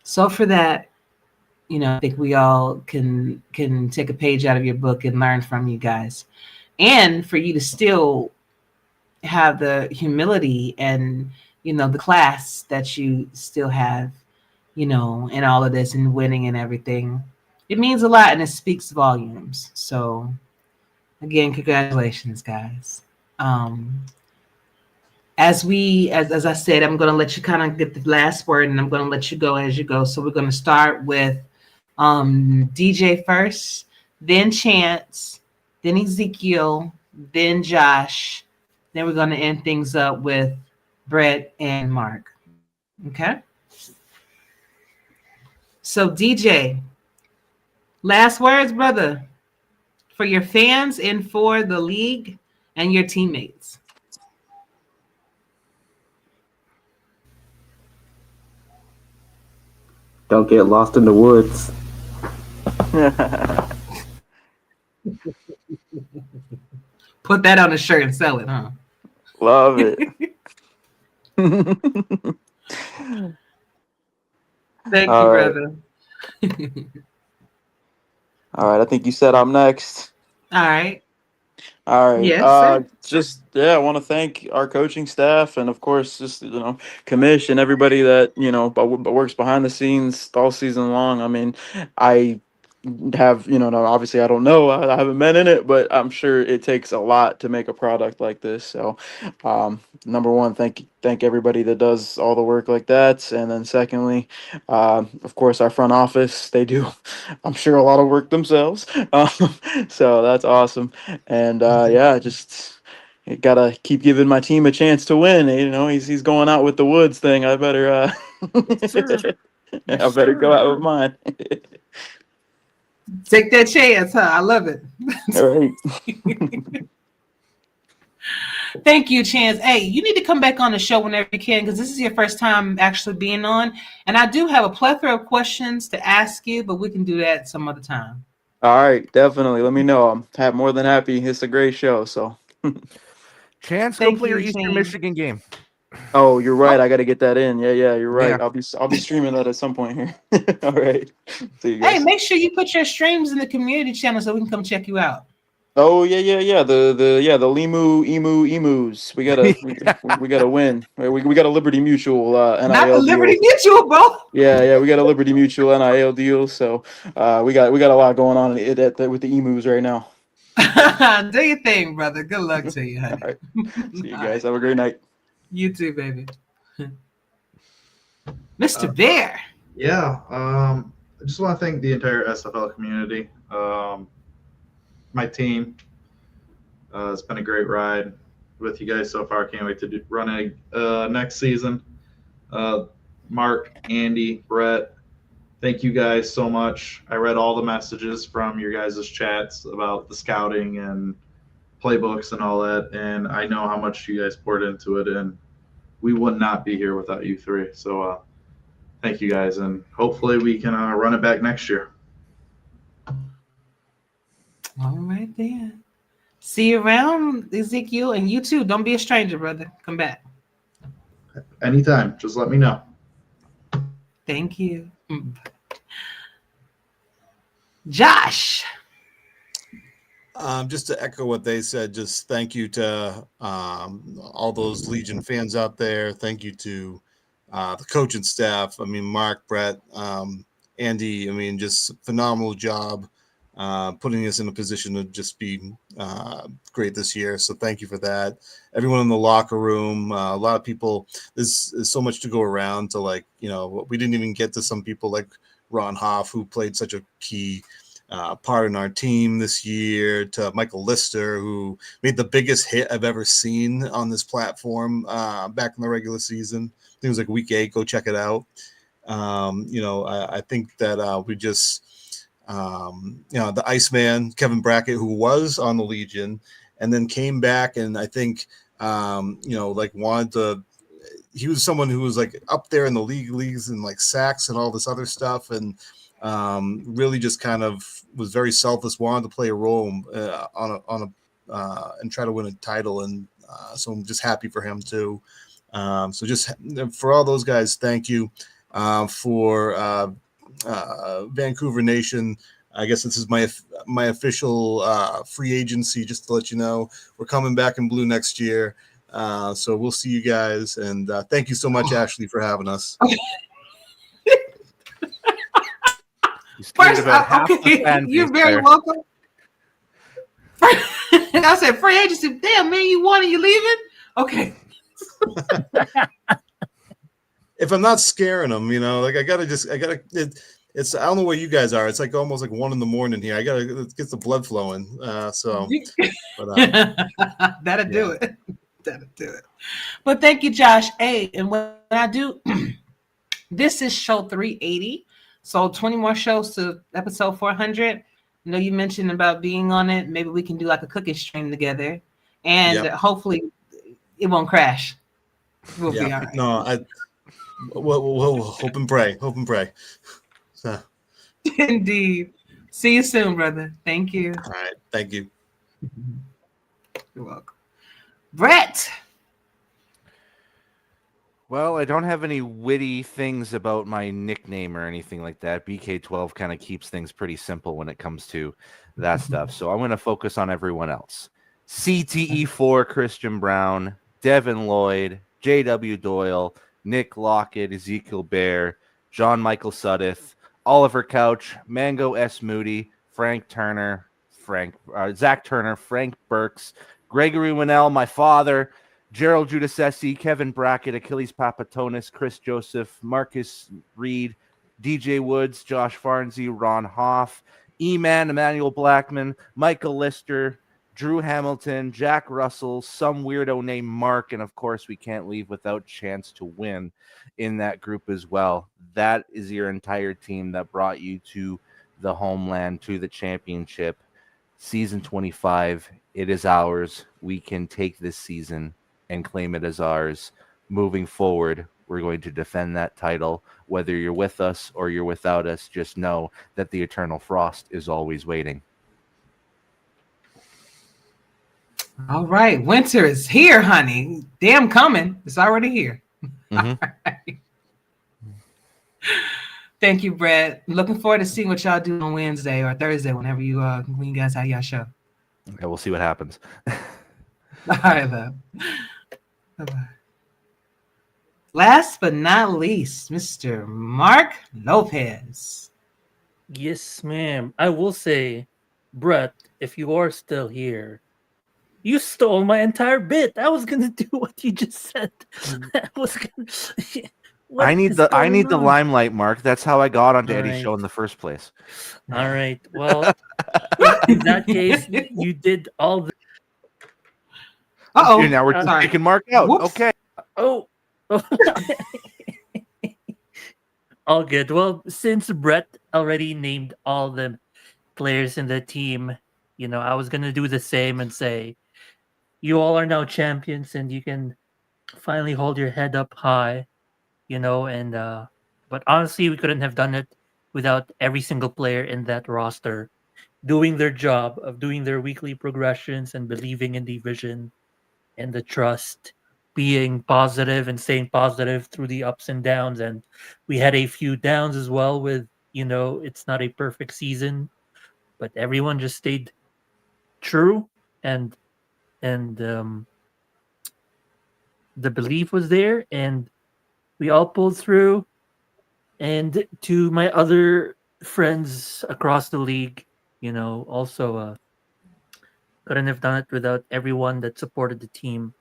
So for that, I think we all can take a page out of your book and learn from you guys. And for you to still have the humility and, the class that you still have, in all of this and winning and everything. It means a lot and it speaks volumes. So again, congratulations, guys. As I said, I'm going to let you kind of get the last word, and I'm going to let you go as you go. So we're going to start with DJ first, then Chance, then Ezekiel, then Josh. Then we're going to end things up with Brett and Mark. Okay? So DJ, last words, brother, for your fans and for the league and your teammates. Don't get lost in the woods. Put that on a shirt and sell it, huh? Love it. Thank All you, right. brother. All right, I think you said I'm next. All right. All right. Yes, I want to thank our coaching staff and, of course, just, Commish and everybody that, but works behind the scenes all season long. I mean, I have, obviously I don't know, I haven't been in it, but I'm sure it takes a lot to make a product like this. So, number one, thank everybody that does all the work like that. And then secondly, of course, our front office, they do, I'm sure, a lot of work themselves. So that's awesome. And just gotta keep giving my team a chance to win. He's going out with the Woods thing. I better I better go out with mine. take that chance, huh? I love it. All right. Thank you, Chance. Hey, you need to come back on the show whenever you can, because this is your first time actually being on. And I do have a plethora of questions to ask you, but we can do that some other time. All right, definitely. Let me know. I'm more than happy. It's a great show. So, Chance, go play your Eastern Michigan game. Oh, you're right. I got to get that in. Yeah, you're right. Yeah. I'll be streaming that at some point here. All right. See you guys. Hey, make sure you put your streams in the community channel so we can come check you out. Oh yeah. The Limu emus. We gotta win. We got a Liberty Mutual NIL Not the Liberty deal. Mutual, bro. Yeah. We got a Liberty Mutual NIL deal. So we got a lot going on with the emus right now. Do your thing, brother. Good luck to you, honey. All right. See you guys. Have a great night. You too, baby. Mr. Bear. Yeah, I just want to thank the entire SFL community. My team. It's been a great ride with you guys so far. Can't wait to run it next season. Mark, Andy, Brett, thank you guys so much. I read all the messages from your guys' chats about the scouting and playbooks and all that, and I know how much you guys poured into it, and we would not be here without you three. So thank you guys, and hopefully we can run it back next year. All right then. See you around, Ezekiel, and you too. Don't be a stranger, brother. Come back. Anytime. Just let me know. Thank you. Josh. Just to echo what they said, just thank you to all those Legion fans out there. Thank you to the coaching staff. I mean, Mark, Brett, Andy, I mean, just phenomenal job putting us in a position to just be great this year. So thank you for that. Everyone in the locker room, a lot of people, there's so much to go around to, like, you know, we didn't even get to some people like Ron Hoff, who played such a key part in our team this year, to Michael Lister, who made the biggest hit I've ever seen on this platform back in the regular season. I think it was like week 8. Go check it out. You know, I think that we just, you know, the Iceman, Kevin Brackett, who was on the Legion and then came back, and I think, you know, like wanted to, he was someone who was like up there in the leagues and like sacks and all this other stuff, and really just kind of was very selfless, wanted to play a role on a and try to win a title, and so I'm just happy for him too. So just for all those guys, thank you. For Vancouver Nation, I guess this is my official free agency, just to let you know we're coming back in blue next year. So we'll see you guys, and thank you so much, Ashley, for having us. First, okay, you're very welcome. I said free agency. Damn, man, you won and you leaving? Okay. If I'm not scaring them, you know, like I gotta. It's I don't know where you guys are. It's like almost like 1 a.m. here. I gotta get the blood flowing. So that'll do it. That'll do it. But thank you, Josh. Hey, and when I do, this is show 380. So 20 more shows to episode 400. I know you mentioned about being on it. Maybe we can do like a cookie stream together, and hopefully it won't crash. We'll be all right. No, we'll hope and pray. Hope and pray. So. Indeed. See you soon, brother. Thank you. All right. Thank you. You're welcome. Brett. Well, I don't have any witty things about my nickname or anything like that. BK12 kind of keeps things pretty simple when it comes to that stuff. So I'm going to focus on everyone else. CTE4, Christian Brown, Devin Lloyd, JW Doyle, Nick Lockett, Ezekiel Bear, John Michael Suddeth, Oliver Couch, Mango S. Moody, Frank Turner, Zach Turner, Frank Burks, Gregory Winnell, my father, Gerald Giudice, Kevin Brackett, Achilles Papatonis, Chris Joseph, Marcus Reed, DJ Woods, Josh Farnsey, Ron Hoff, E-Man, Emmanuel Blackman, Michael Lister, Drew Hamilton, Jack Russell, some weirdo named Mark, and of course we can't leave without Chance to Win in that group as well. That is your entire team that brought you to the homeland, to the championship. Season 25, it is ours. We can take this season and claim it as ours. Moving forward, we're going to defend that title. Whether you're with us or you're without us, just know that the eternal frost is always waiting. All right. Winter is here, honey. Damn coming. It's already here. Mm-hmm. All right. Thank you, Brett. Looking forward to seeing what y'all do on Wednesday or Thursday, whenever when you guys have y'all show. Okay, we'll see what happens. All right, love. Bye-bye. Last but not least, Mr. Mark Lopez. Yes, ma'am. I will say, Brett, if you are still here, you stole my entire bit. I was gonna do what you just said. I was gonna. What is I going need the on? limelight, Mark. That's how I got on All Daddy's show right. in the first place. All right. Well, in that case, you did all the. Now we're just Sorry. taking Mark out. Whoops. Okay. Oh. All good. Well, since Brett already named all the players in the team, I was gonna do the same and say, you all are now champions, and you can finally hold your head up high. And but honestly, we couldn't have done it without every single player in that roster doing their job of doing their weekly progressions and believing in the vision and the trust, being positive and staying positive through the ups and downs. And we had a few downs as well with, it's not a perfect season, but everyone just stayed true, and the belief was there, and we all pulled through. And to my other friends across the league, also couldn't have done it without everyone that supported the team.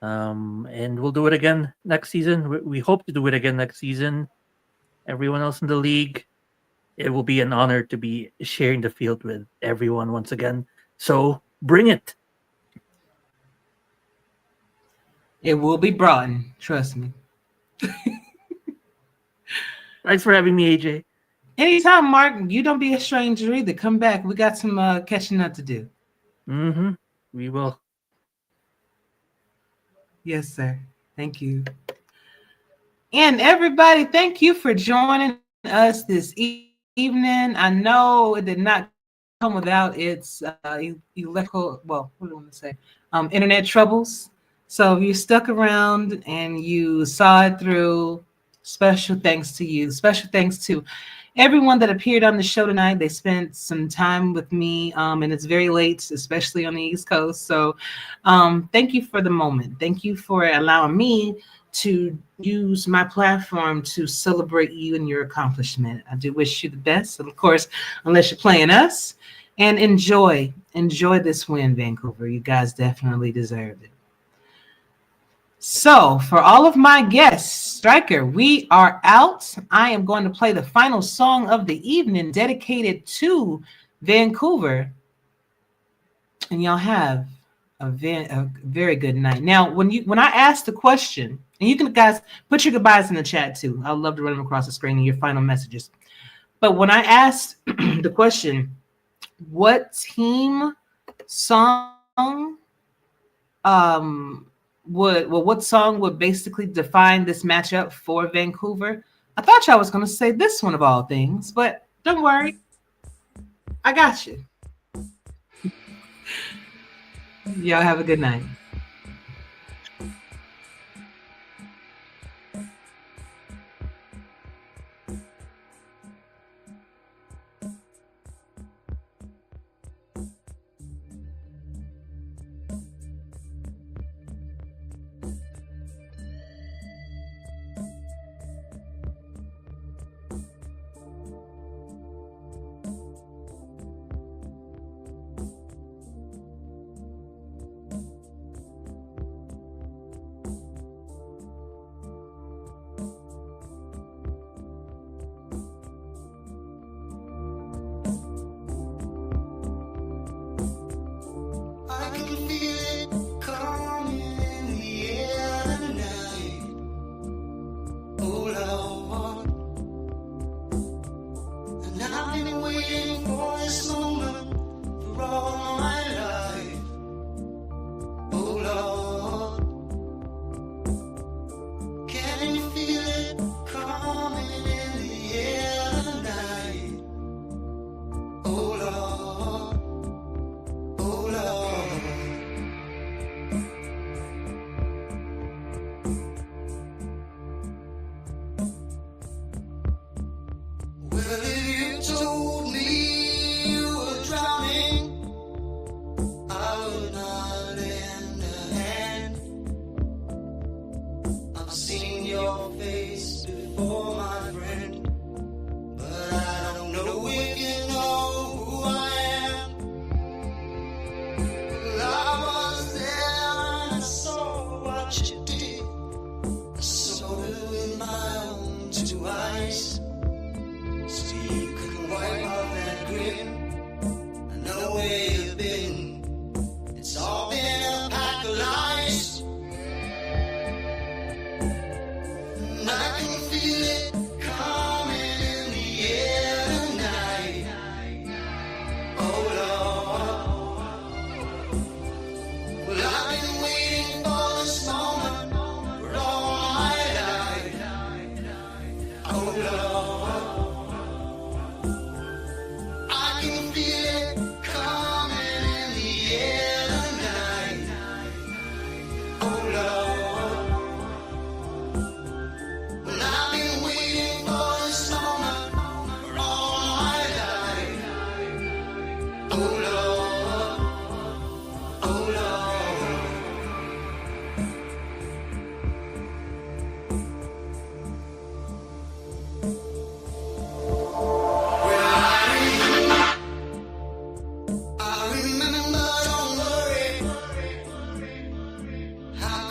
And we'll do it again next season. We hope to do it again next season. Everyone else in the league, it will be an honor to be sharing the field with everyone once again. So bring it. It will be broadened. Trust me. Thanks for having me, AJ. Anytime, Mark. You don't be a stranger either. Come back. We got some catching up to do. Mm-hmm. We will. Yes, sir. Thank you. And everybody, thank you for joining us this evening. I know it did not come without its electrical, well, what do I want to say? Internet troubles. So if you stuck around and you saw it through, special thanks to you. Special thanks to everyone that appeared on the show tonight. They spent some time with me, and it's very late, especially on the East Coast. So thank you for the moment. Thank you for allowing me to use my platform to celebrate you and your accomplishment. I do wish you the best. And of course, unless you're playing us, and enjoy this win, Vancouver. You guys definitely deserve it. So for all of my guests, Striker, we are out. I am going to play the final song of the evening dedicated to Vancouver. And y'all have a very good night. Now, when I asked the question, and you can guys put your goodbyes in the chat too. I'd love to run them across the screen and your final messages. But when I asked the question, what team song what song would basically define this matchup for Vancouver? I thought y'all was gonna say this one of all things, but don't worry. I got you. Y'all have a good night.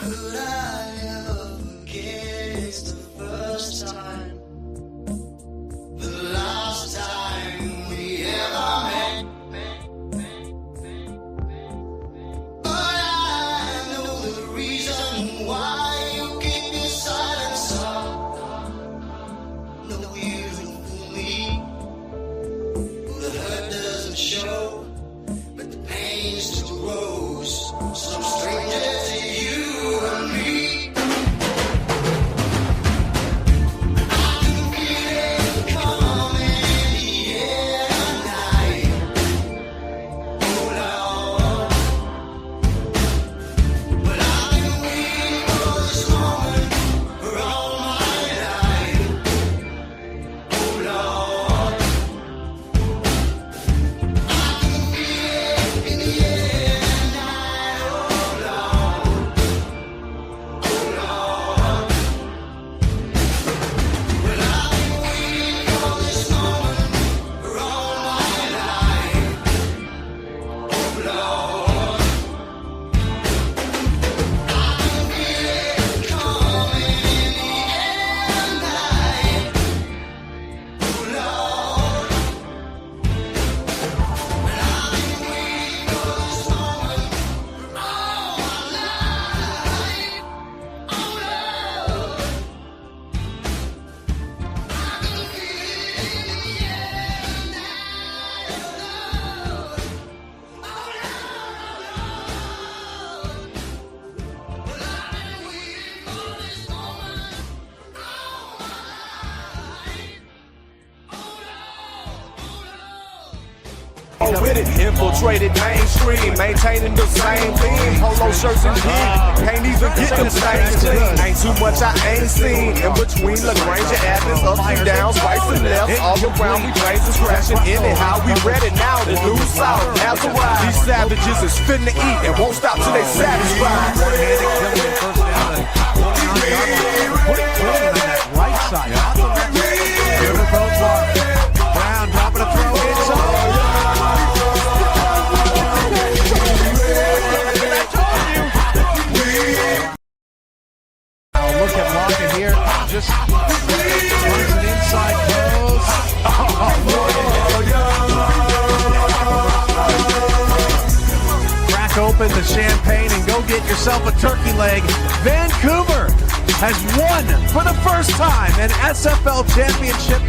Could I ever forget the first time, the last time we ever met? But I know the reason why you keep your silence up. No, you don't fool me. The hurt doesn't show, but the pain still grows. Some stranger to you and me. I can feel it coming in the air tonight. Oh Lord, but I've been waiting for this moment for all my life. Oh Lord, I can feel it in the air tonight. Oh Lord, oh Lord, well I've been waiting for this moment for all my life. Oh Lord, I can feel it coming in the air tonight. Oh Lord, well I've been waiting for this moment for all my life. Oh Lord, I can feel it in the air tonight. Oh Lord, oh Lord, well I've been waiting for this moment for all my life. Oh Lord, with it, infiltrated mainstream, maintaining the same theme. Polo shirts and jeans, can't even get them stains clean. Ain't too much I ain't seen. In between LaGrange and Athens, ups and downs, rights and lefts, all around we planes is crashing. Anyhow, we ready now to lose south. As a ride, these savages is finna eat and won't stop till they satisfied. Putting Cleveland on that right side. Off the left. Riverboat Bar. Brown dropping a throw inside. Look at Larkin here. Just runs it inside post. Crack open the champagne and go get yourself a turkey leg. Vancouver has won for the first time an SFL championship